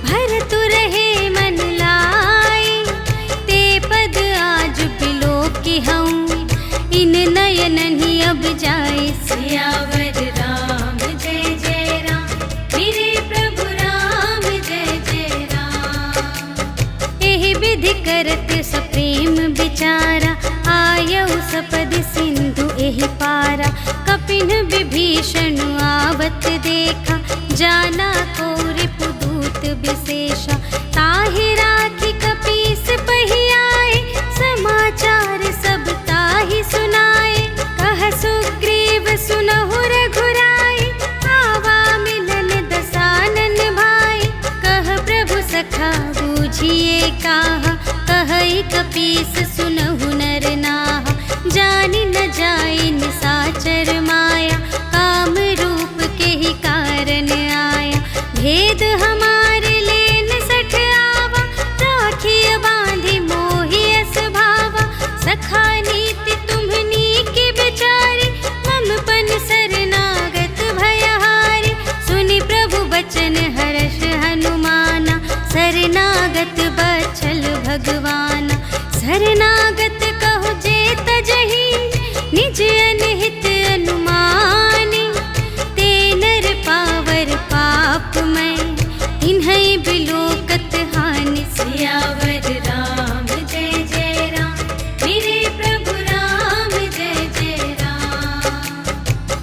भरतु रहे मन लाई, ते पद आज बिलोक सपदि सिंधु एहि पारा, कपिन विभीषण आवत देखा, जाना को रिपुदूत विशेषा। ताहि राखी कपीस पहियाए, समाचार सब ताहि सुनाए। कह सुग्रीव सुनहु रघुराई, आवा मिलन दसानन भाई। कह प्रभु सखा बूझिए काहा, कहई कपीस सुनहु नर नाहा। जानि न जाय निसाचर माया, काम रूप के ही कारण आया। भेद हमारे लेन सठ आवा, राखिय बांधि मोहि अस भावा। सखा नीति तुम्हनी की विचारी, ममपन शरणागत भयहारी। सुनि प्रभु बचन हर्ष हनुमाना, शरणागत बछल भगवाना। शरणागत कहो जे तजहि, निज अनहित अनुमानी। ते नर पावर पाप मैं, तिन्है बिलोकत हानि। सियावर राम जय जय राम, मेरे प्रभु राम जय जय राम।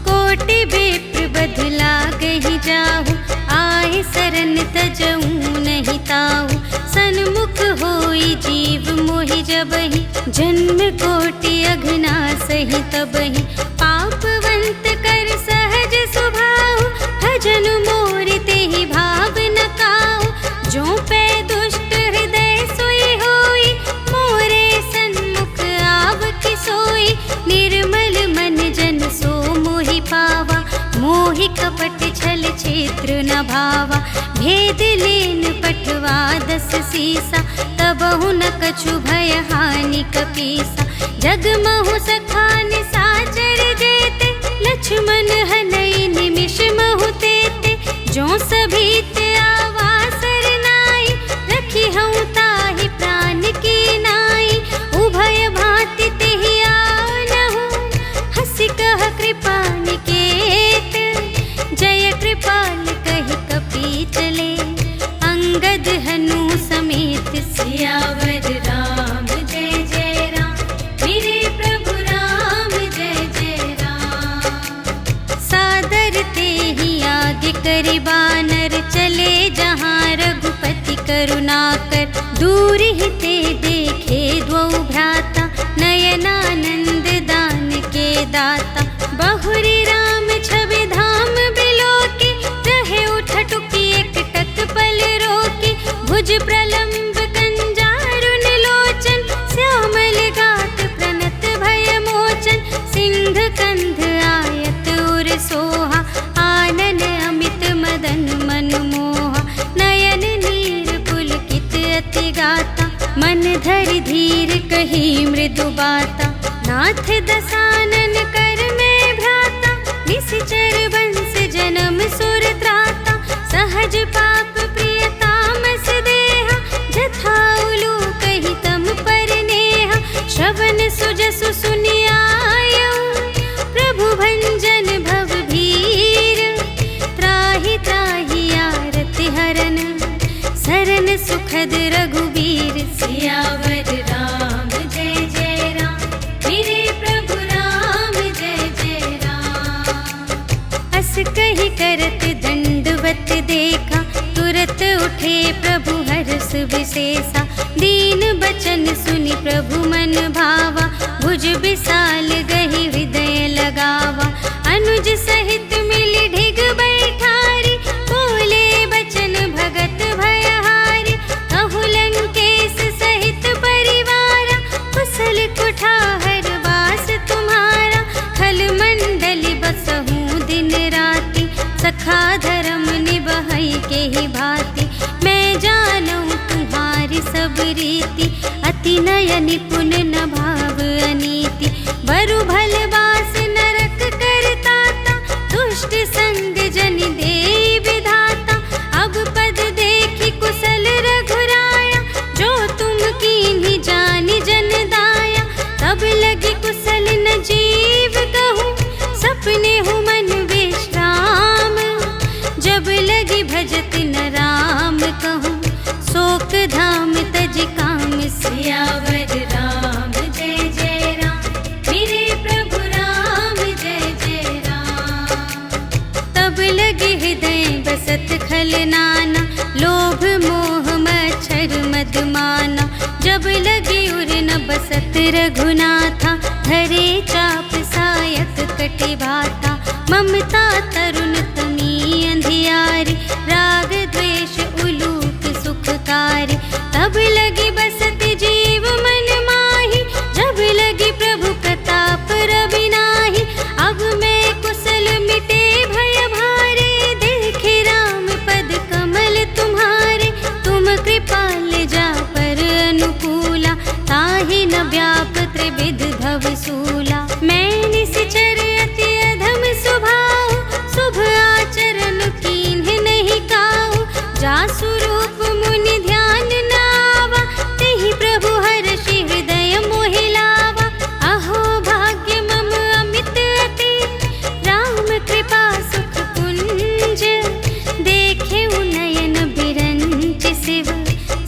कोटि विप्र बदला गहि जाहु, आए सरन तजऊ नहीं ताहु। सन्मुख होई जीव मोहि जबहि, जन्म कोटि अघना सही तबहि। पापवंत कर सहज सुभाहु, भजन मोरि तेहि भाव न काहु। जो पै दुष्ट हृदय सोई होई, मोरे सन्मुख आवकी सोई। निर्मल मन जन सो मोहि पावा, मोहि कपट छल क्षेत्र न भावा। भेद लेन पठवा दस सीसा, तबहु न कछु भय हानि कपीसा। जगमहु सखा निसाचर जेते, लक्ष्मण हनई निमिष महु तेते। जो सभीत आवा सरनाई, रखी हूँ ताहि प्राण की नाई। उभय भांति तेहि आनहु, हंसि कह कृपा निकेत। जय कृपाल कहि कपी चले, अंगद हनु समेत। सियावर राम जय जय राम, मेरे प्रभु राम जय जय राम। सादर तेहि आगे करि बानर, चले जहाँ रघुपति करुणाकर। दूर ही ते देखे द्वौ भ्राता, नयनानंद दान के दाता। बहुरी राम छवि धाम बिलोकी, रहे उठटुकी एक टक पल रोकी। भुज प्रलंब कंजारुन लोचन, श्यामल गात प्रणत भय मोचन। सिंह कंध आयत उर सोहा, आनन अमित मदन मन मोहा। नयन नीर पुलकित अति गाता, मन धरि धीर कही मृदु बाता। नाथ दसानन कर में भ्राता, निश्चर वंश जन्म सुर त्राता। सहज पाप प्रिय तामस देहा, जथा उलू कही तम पर नेहा। श्रवण सुजसु सुनियायऊ, प्रभु भंजन भव भीर। त्राहि त्राहि आरति हरन, सरन सुखद रघुबीर। सियावर राम जय जय राम, मेरे प्रभु राम जय जय राम। अस कहि करत दंडवत देखा, तुरत उठे प्रभु हर्ष विशेषा। दीन बचन सुनि प्रभु मन भावा, भुज विशाल गहि हृदय लगावा। अनुज सहित मिलि ढिग बैठारी, बोले बचन भगत भयहारी। कहु लंकेश सहित परिवारा, कुशल कुठार वास तुम्हारा। खल मंडली बसहूँ दिन राति, सखा धर्म निबहई के ही भांति। मैं जानूं तुम्हारी सब रीति, अति नय निपुण न भाव अनीति। बरु भल बास नरक करताता, दुष्ट संग जन दे विधाता। अब पद देखी कुशल रघुराया, जो तुम कीन्ही जानि जन दाया। तब लगी कुशल न जीव कहूँ, सपने हूँ मन विश्राम। जब लगी भजत न राम कहूँ, शोक धाम तज काम। सियावर राम जय जय राम, हृदय बसत खल नाना, लोभ मोह मच्छर मदमाना। जब लगी उर न बसत रघुनाथा, धरे चाप सायक कटे भाता। ममता तरुण तमी अंधियारी, राग द्वेष उलूक सुखकारी। तब लगी बसत जीव मन माही, जब लगी प्रभु प्रताप रवि नाही। अब मैं कुशल मिटे भय भारे, देखे राम पद कमल तुम्हारे। तुम कृपाल जा पर अनुकूला, ताहि न व्याप त्रिविध भव सूला। मैं निश्चर अति अधम स्वभाव, शुभ आचरण कीन्ह नहीं काहू। जासु रूप मुनि ध्यान न आवा, तेहि प्रभु हर्षि हृदय मोहि लावा। अहो भाग्य मम अमित अति, राम कृपा सुख कुंज। देखे नयन बिरंच शिव,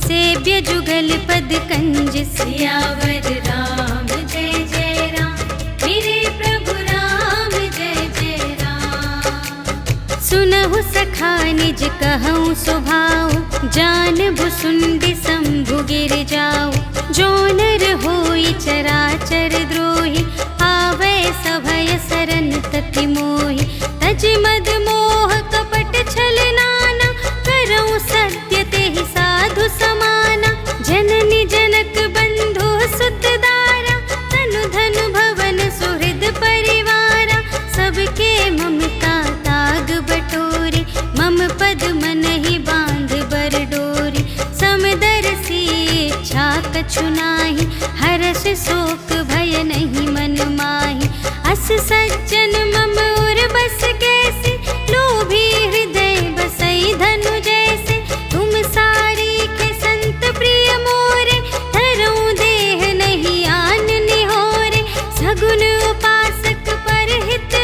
सेव्य जुगल पद कंज। सियावर राम जय जय राम, मेरे प्रभु राम जय जय राम। सुनहु सखा निज कहूँ स्वभाव, जानबु सुंदि शंभु गिर जाऊ। जो नर होई चराचर द्रोही, आवे सभय सरन तति मोहि। तज मद मोह कपट छल नाना, करऊँ सत्य तेहि साधु समाना। जननी जनक बंधु सुत दारा, तनु धनु भवन सुहृद परिवारा। सबके ममता ताग बटोरी, मम पद मन ही बांध बर डोरी। समदर्शी इच्छा कछु नाही, हर्ष शोक भय नहीं मन माही। अस सज्जन मम उर बस कैसे, लोभी हृदय बसई धनु जैसे। तुम सारी के संत प्रिय मोरे, धरऊँ देह नहीं आन निहोरे। सगुन उपासक परहित,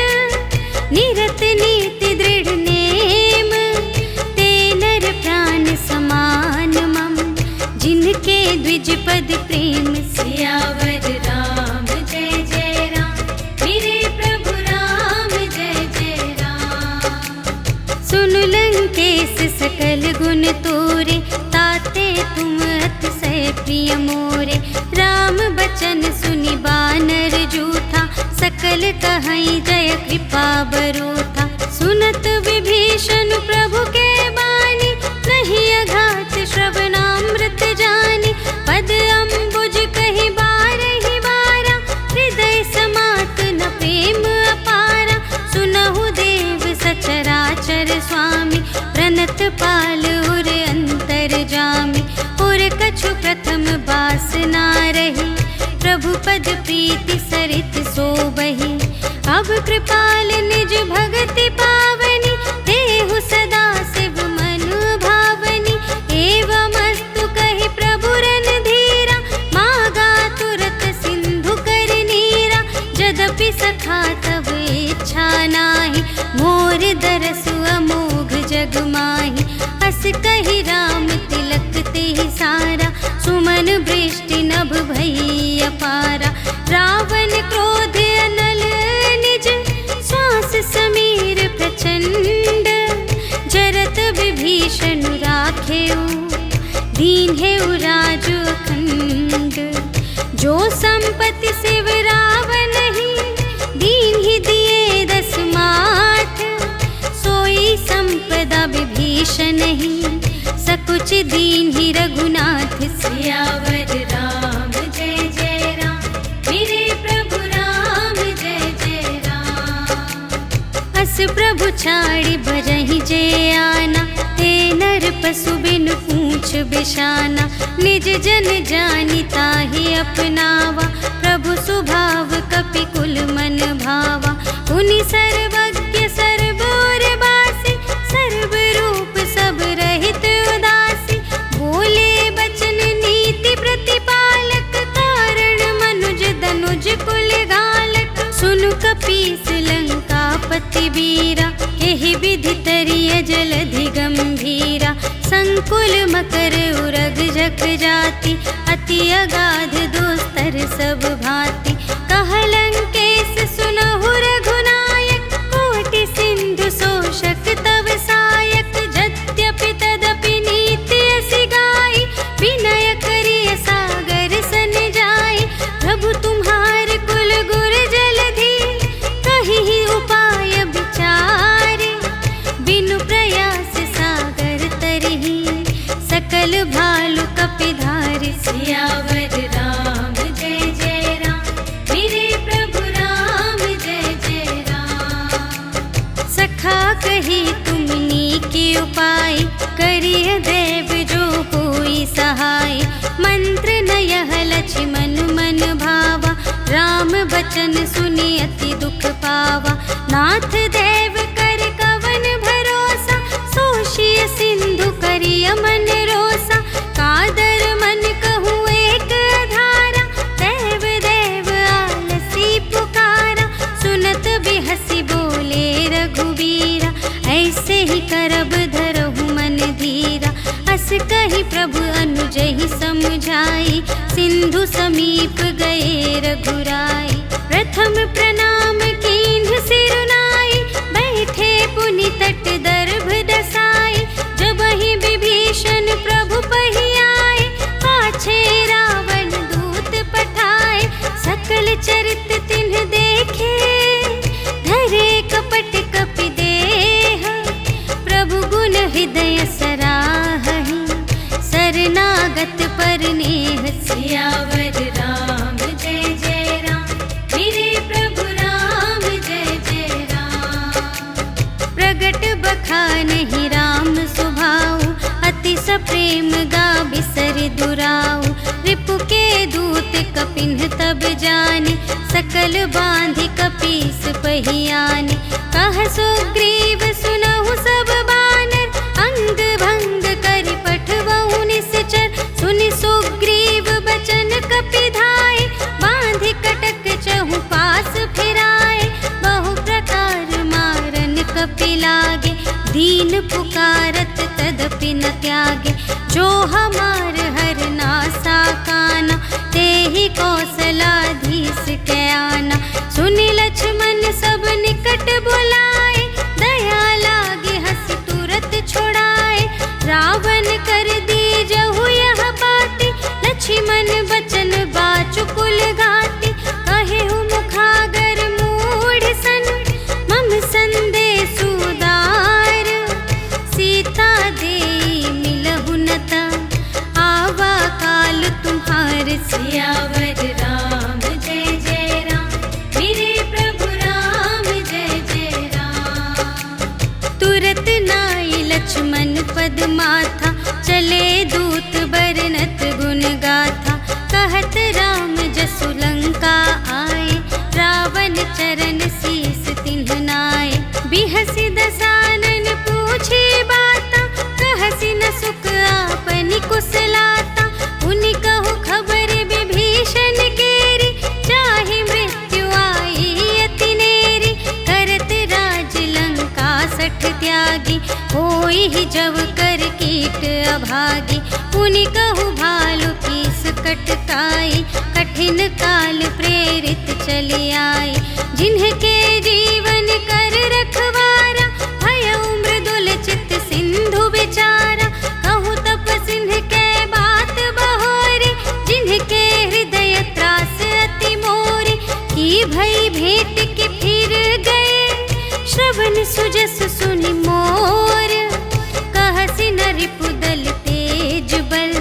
निरत नीति दृढ़ नेम। ते नर प्राण समान मम, जिनके द्विज पद प्रेम। सियावर राम जय जय राम, मेरे प्रभु राम जय जय राम। सुन लंकेश सकल गुण तोरे, ताते तुम अतिशय प्रिय मोरे। राम बचन सुनि बानर जूठा, सकल कहई जय कृपा बरूथा। सुनत विभीषण प्रभु के बानी, नहीं अघात श्रवणामृत जानी। पद अम्बुज कहि बारहि बारा, हृदय समात न प्रेम अपारा। सुनहु देव सचराचर स्वामी, प्रणत पाल उर अंतर जामी। उर कछु प्रथम बास ना रही, प्रभु पद प्रीति सरित सोबहि। अब कृपाल निज भगति पावनी, देहु सदा शिव मन भावनी। एवमस्तु कहि प्रभु रणधीरा, मागा तुरत सिंधु कर नीरा। यद्यपि सखा तब इच्छा नाही, मोर दरसु अमोघ जग माही। अस कहि राम तिलक तेहि सारा, सुमन वृष्टि नभ भई अपारा। रावण क्रोध अनल निज, श्वास समीर प्रचंड। जरत विभीषण राखेउ, दीन्हेउ राजु अखंड। जो संपत्ति शिव रावण ही, दीन्हि दिए 10 माठ। सोई संपदा विभीषण ही, सकुच दीन्हि रघुनाथ। सियावर राम जय जय राम, मेरे प्रभु राम जय जय राम। अस प्रभु छाड़ि भजहि जे आना, ते नर पशु बिनु पूछ बिशाना। निज जन जानि ताहि अपनावा, प्रभु सुभाव कपि कुल मन भावा। पुनि सर्वज्ञ सर्वोर बासी, सर्व रूप सब रहित उदासी। बोले बचन नीति प्रतिपालक, कारण मनुज धनुज कुल घालक। सुनु कपीस लंकापति वीरा, एहि विधि तरिय जलधि गंभीरा। संकुल मकर उरग जग जाति, अति अगाध दोस्तर सब भांति। कह लंकेश सुनहु रघुनायक, कोटि सिंधु शोषक तव सा। भालु कपिधारी। सियावर राम जय जय राम, मेरे प्रभु राम जय जय राम। सखा कही तुमनी के उपाय, करिय देव जो होई सहाय। मंत्र न यह लक्ष्मण मन भावा, राम बचन सुनि अति दुख पावा। नाथ देव कर कवन भरोसा, सोषिय सिंधु करिय मन रोसा। कादर मन कहूँ एक आधारा, देव देव आलसी पुकारा। सुनत बिहसी बोले रघुबीरा, ऐसे ही करब धरहु मन धीरा। अस कही प्रभु अनुजहि समझाई, सिंधु समीप गए रघुराई। प्रथम प्रणाम कीन्ह सिरुनाई, बैठे पुनि तट दर्भ दसाई। जबहि विभीषण प्रभु पहि आए, पाछे रावण दूत पठाए। सकल चरित तिन्ह देखे, धरे कपट कपि देह। प्रभु गुण हृदय सराहहि, शरणागत पर नेह। सियावर राम जय जय राम, मेरे प्रभु राम जय जय राम। प्रगट बखानहि राम सुभाऊ, अति सप्रेम गा बिसर दुराऊ। रिपु के दूत कपिन्ह तब जाने, सकल बांधि कपीस पहियाने। कह सुग्रीव सुनहु सब बानर, अंग भंग करि पठबहु निश्चर। सुनि सुग्रीव बचन कपिधाय, बांधि कटक चहु पास फिराए। बहु प्रकार मारन कपि लागे, दीन पुकारत तदपि न त्यागे। जो हमार हर नासा काना, तेहि कौशलाधीश के आना। सुनि लक्ष्मण सब निकट बुलाए, दया लागे हंस तुरत छुड़ाए। रावण कर दीजहु यह बाती, लक्ष्मण बचन बाचुकुल घाती। कहेहु मुखागर मूढ़ सन, मम संदेश उदार। सीता देई मिलहु न ता, आवा काल तुम्हार। सियावर राम जय जय राम, मेरे प्रभु राम जय जय राम। तुरत नाई लक्ष्मण पद माथा, चले दूत बरनत गुण गाथा। कहत राम जसु लंका आए, रावण चरण शीस तिन्ह नाए। बिहसि दसानन पूछी बाता, कहसि न सुख आपनि कुशलाता। उनि कहु खबर विभीषण केरी, चाहे मृत्यु आई अति नेरी। करत राज लंका सठ त्यागी, होई ही जब कर कीट अभागी। उनि कहु भालु कीस कटकाई, कठिन काल प्रेरित चली आई। जिन्हके जीवन कर रखवारा, भयउ मृदुल चित सिंधु बिचारा। कहु तप सिंह के बात बहोरी, जिन्हके हृदय त्रास अति मोरी। की भई भेंट के फिर गए, श्रवण सुजस सुनि मोर। कहसि न रिपुदल तेज बल,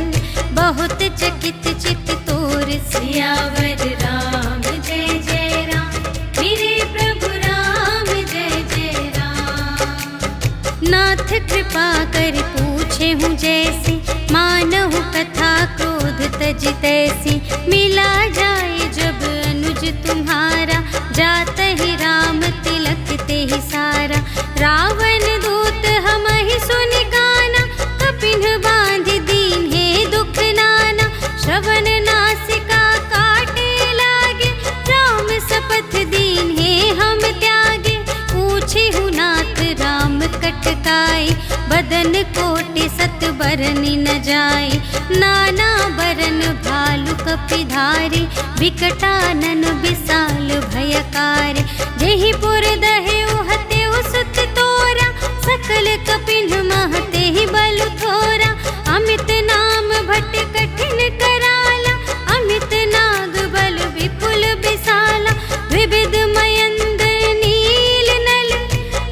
बहुत चकित चित तोर। सियावर राम जय जय राम, मेरे प्रभु राम जय जय राम। नाथ कृपा कर पूछे हूँ जैसी, मानहु कथा क्रोध तज तैसी। मिला जाए जब अनुज तुम्हारा, जात ही राम तिलक ते ही सारा। रावण दूत हमहि सुनि काना, कपिन्ह बांधि दीन्हे दुख नाना। श्रवण नासिका काटे लागे, राम शपथ दीन्हे हम त्यागे। पूछे हूँ नाथ राम कटकाई, बदन कोटि सत बरनि न जाई। नाना बरन भालु कपिधारी, विकटानन विशाल भयकारी। जेहि पुर दहेउ हतेउ सुत तोरा, सकल कपिन्ह महते ही बलु थोरा। अमित नाम भट कठिन कराला, अमित नाग बल विपुल विशाला। विविध मयंद्र नील नल,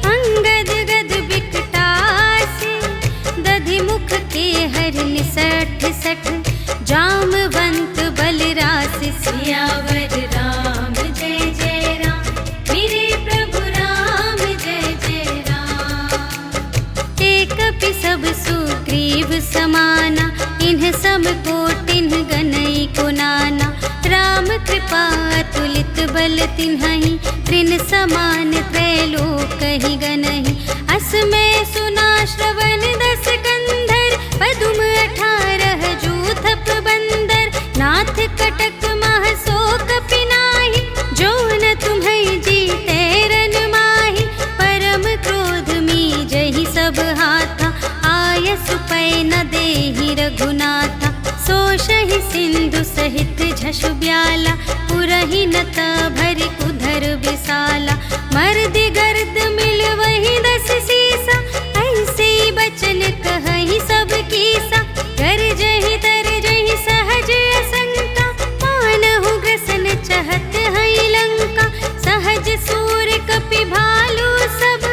अंगद गद विकटासी। अधिमुख के हरन 60 जामवंत बलरास सियावर राम जय जय राम मेरे प्रभु राम जय जय राम। एक कपि सब सुग्रीव समाना इन्ह सम कोटिन गनई को नाना। राम कृपा अतुलित बल तिन्हहि त्रिन समान त्रैलोकहि गनहि। असमय सुना श्रवण 10 कंधर पदुम 18 जूथप बंदर। नाथ कटक मह शोक पिनाहि जो न तुम्हें जीते रन माहि। परम क्रोध मी जहि सब हाथा आयसु पै न देहि रघुनाथा। सोषहि सिंधु सहित झषु ब्याला पुरहि नत भरि कुधर विसाला। मर्दि गर्द मिल वही 10 सीसा ऐसे बचन कहहि सब कीसा। गरजहि तरजहि सहज असंका मानहु ग्रसन चहत हई लंका। सहज सूर कपि भालू सब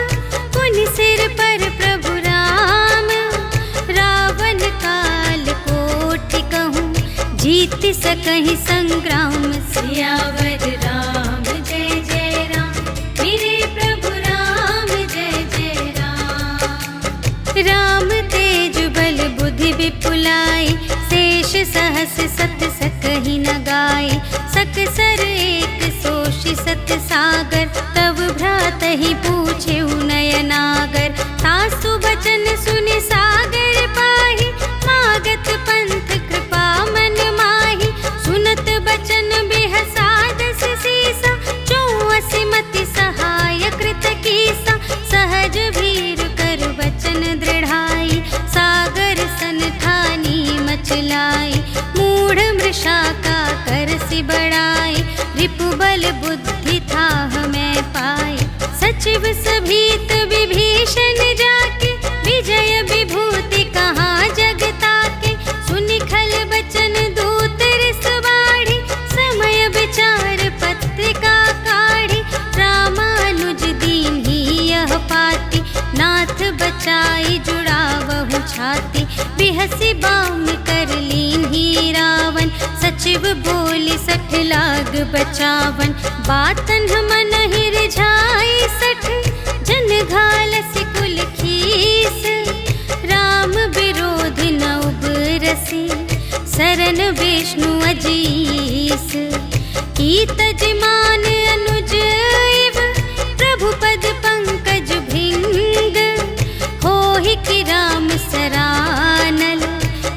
पुनि सिर पर प्रभु राम। रावण काल कोटि कहूँ जीत सकहि संग्राम सियावर राम जय जय राम मेरे प्रभु राम जय जय राम। राम तेज बल बुद्धि विपुलाई शेष सहस सत सकहि न गाय। सकसर एक सोषि सत सागर तव भ्रातहि पूछेउ नयनागर। तासु बचन सुनि सागर पाहि मागत पंथ कृपा मन माहि। सुनत बचन बिहसा 10 सीसा 84 मति सहाय कृत कीसा। सहज भीर कर बचन दृढ़ाई सागर सन ठानी मचलाई। मूढ़ मृषा का करसि बढ़ाई रिपु बल बुद्धि थाह मैं पाई। सचिव सभीत विभीषण जाके विजय विभूति कहाँ जगता के। सुनि खल बचन दूत रिस बाढ़ी समय विचार पत्रिका काढ़ी। रामानुज दीन्ही यह पाती नाथ बचाई जुड़ावहु छाती। बिहसि बाम कर लीन्ही रावण सचिव बोली 60 लाग बचावन। बातन मन ही रिझाई 60 जन घालसि कुल खीस। राम विरोधि न उबरसि शरण विष्णु अजीस। कीत जिमान अनुज इव प्रभु पद पंकज भृंग। होहि कि राम सरानल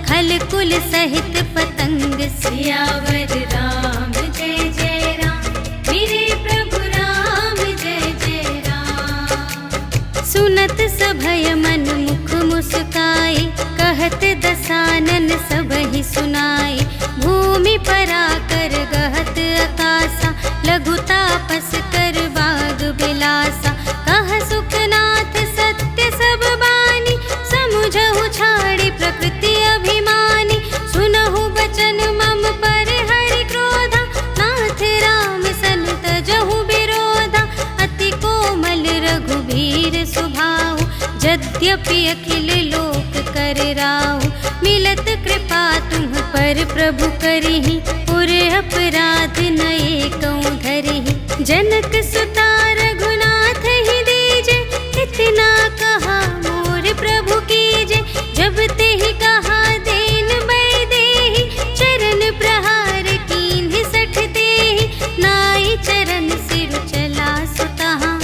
खल कुल सहित पतंग सियावर राम जय जय राम मेरे प्रभु राम जय जय राम। सुनत सभय मन मुख मुस्काई कहत दसानन सबहि सुनाई। भूमि पराकर गहत आकासा लघु तापस कर बाग बिलासा। कह सुखनाथ सत्य सब बानी समुझहु छाड़ी प्रकृति अभिमानी। सुनहु बचन मम पर हरि क्रोधा नाथ राम सन तजहु विरोधा। अति कोमल रघुबीर सुभाऊ यद्यपि अखिल लोक कर राऊ। मिलत कृपा तुम पर प्रभु करिहि पुर अपराध नये कहूँ धरिहि। जनक सुता रघुनाथ ही दीजे इतना कहा मोर प्रभु कीजे। जब ते ही कहा देन बै देहि चरण प्रहार कीन्हि 60 देहि। नाई चरण सिर चला सुतहाँ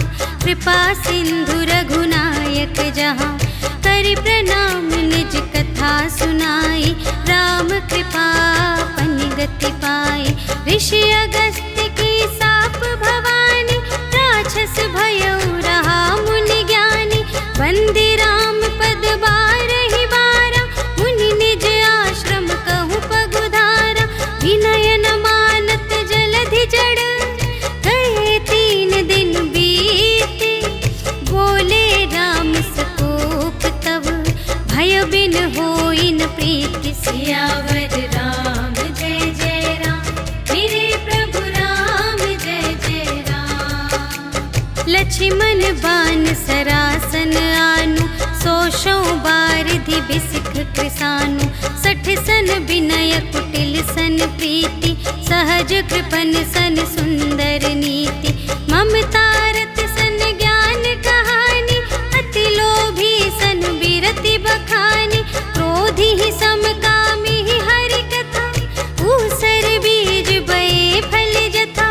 कृपा सिंधु रघुनायक जहाँ। करि प्रणाम निज कथा सुनाई राम कृपा पनि गति पाई। ऋषि अगस्त्य की साप भवानी राक्षस भयउ रहा मुनि ज्ञानी। बंदी राम पद बारहि बारा मुनि निज आश्रम कहूँ पगुधारा। विनय न मानत जलधि जड़ गए 3 दिन बीते। बोले राम सकोप तब भय बिन होई न प्रीति सियावर राम जय जय राम मेरे प्रभु राम जय जय राम। लक्ष्मण बान सरासन आनु सोशौ बारिधि बिसिख कृसानु 60 सन विनय कुटिल सन प्रीति सहज कृपन सन सुंदर नीति ममता रत सन ज्ञान कहानी अति लोभी सन बिरति बखानी क्रोधी ही समकामी ही हरि कथा ऊसर बीज बये फल जथा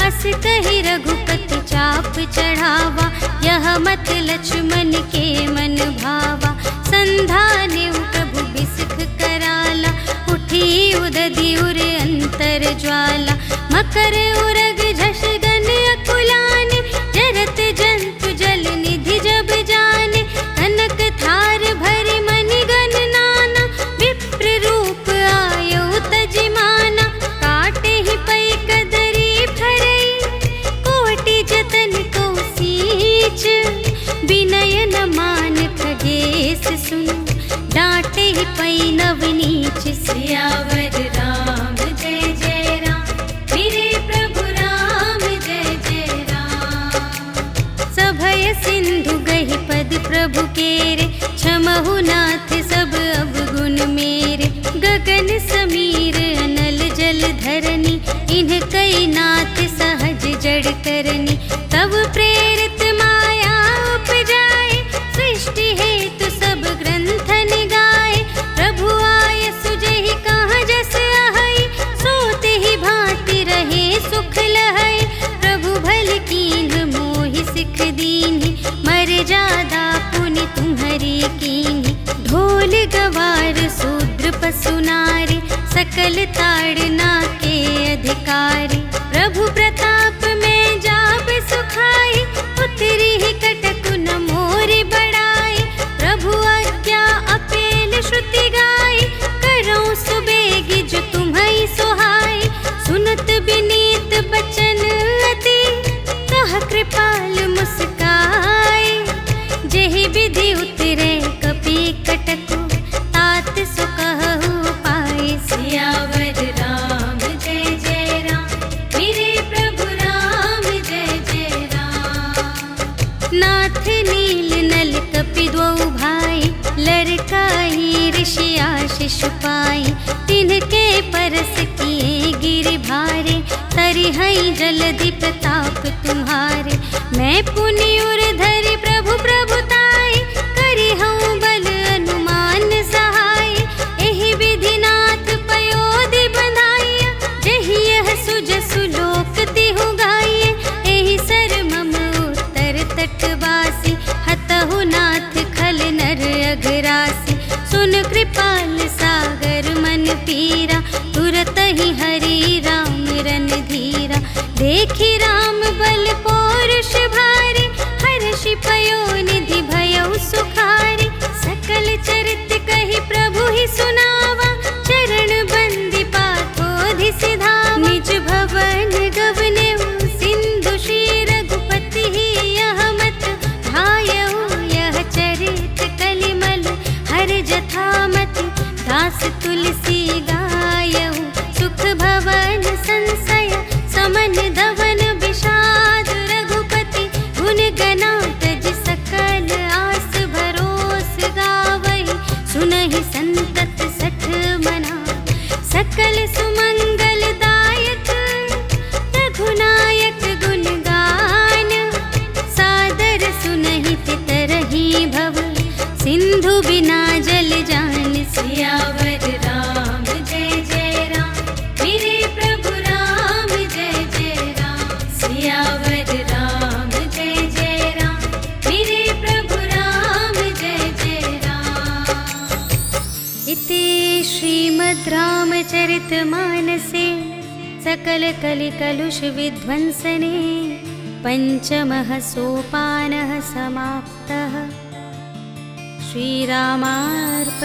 अस कहि रघुपति चाप चढ़ावा यह मत लक्ष्मण के मन भावा संधाने प्रभु बिसिख कराला उठी उदधि उर अंतर ज्वाला मकर उरग झष गन अकुलाने जरत जंतु जल निधि जब जाने कनक थार भरि मनि गण नाना विप्र रूप आयो तजिमाना काटे ही पै कदरी फरई कोटि जतन को सींच विनय न मान खगेश सुन डांटे ही पै नवनीच सियावर राम जय जय राम मेरे प्रभु राम जय जय राम सभय सिंधु गहि पद प्रभु केरे क्षमहु नाथ सब अवगुण मेरे गगन समीर अनल जल धरनी इन्ह कई नाथ सहज जड़ करनी तब प्रेरित माया उपजाए सृष्टि हेतु सब ग्रंथन गाए प्रभु आय सुजहि कहाँ जस आहई सोते ही भांति रहे सुख लहई प्रभु भल कीन्ह मोहि सिख दीन्हि मर जादा पुनि तुम्हरी कीन्हि ढोल गवार शूद्र पशु नारी सकल ताड़ना के अधिकारी प्रभु प्रताप में जाब सुखाई उतरी ही कटकु न मोरि बड़ाई प्रभु आज्ञा अपेल श्रुति गाई करऊं सुबेगी जो तुम्हई सोहाई सुनत विनीत बचन अति कह कृपाल मुस्काई जेहि विधि उतरे कपि कटकु तात सो कहु पाई सियावर राम जय जय राम मेरे प्रभु राम जय जय राम नाथ नील नल कपि द्वौ भाई लरकाई ऋषि आशीष पाई तिनके परस किए गिरि भारे तरिहई जलधि प्रताप तुम्हारे मैं पुनि उर धरि प्रभु प्रभुताई करिहऊँ बल अनुमान सहाय एहि विधि नाथ पयोधि बंधाइया जहि यह सुजसु लोक तिहु गाइए एहि सर मम उत्तर तटवासी हतहु नाथ खल नर अघरासी सुन कृपाल सागर मन पीरा तुरत ही हरि राम रन धीरा देखी राम बल पौरुष भारी हर्षि पयो निधि भयउ सुखारी सकल चरित कहि प्रभु ही सुनावा चरण बंदी पाथोधि सिधावा निज भवन गवनेउ सिंधु श्री रघुपति ही यह मत भायउ यह चरित कलिमल हर जथामति दास तुलसी गायउ सुख भवन संशय समन धवन विषाद रघुपति गुण गना तज सकल आस भरोस गावई सुनहि संतत सठ मना सकल सुमंगल दायक रघुनायक गुण गान सादर सुनहि पितरहि भव सिंधु बिना जल जान सियावर राम जय जय राम मेरे प्रभु राम जय जय राम सियावर राम जय जय राम मेरे प्रभु राम जय जय राम इति श्रीमद् रामचरितमानसे सकल कलि कलुष विध्वंसने पंचमः सोपानः समाप्तः श्रीरामार्पणमस्तु।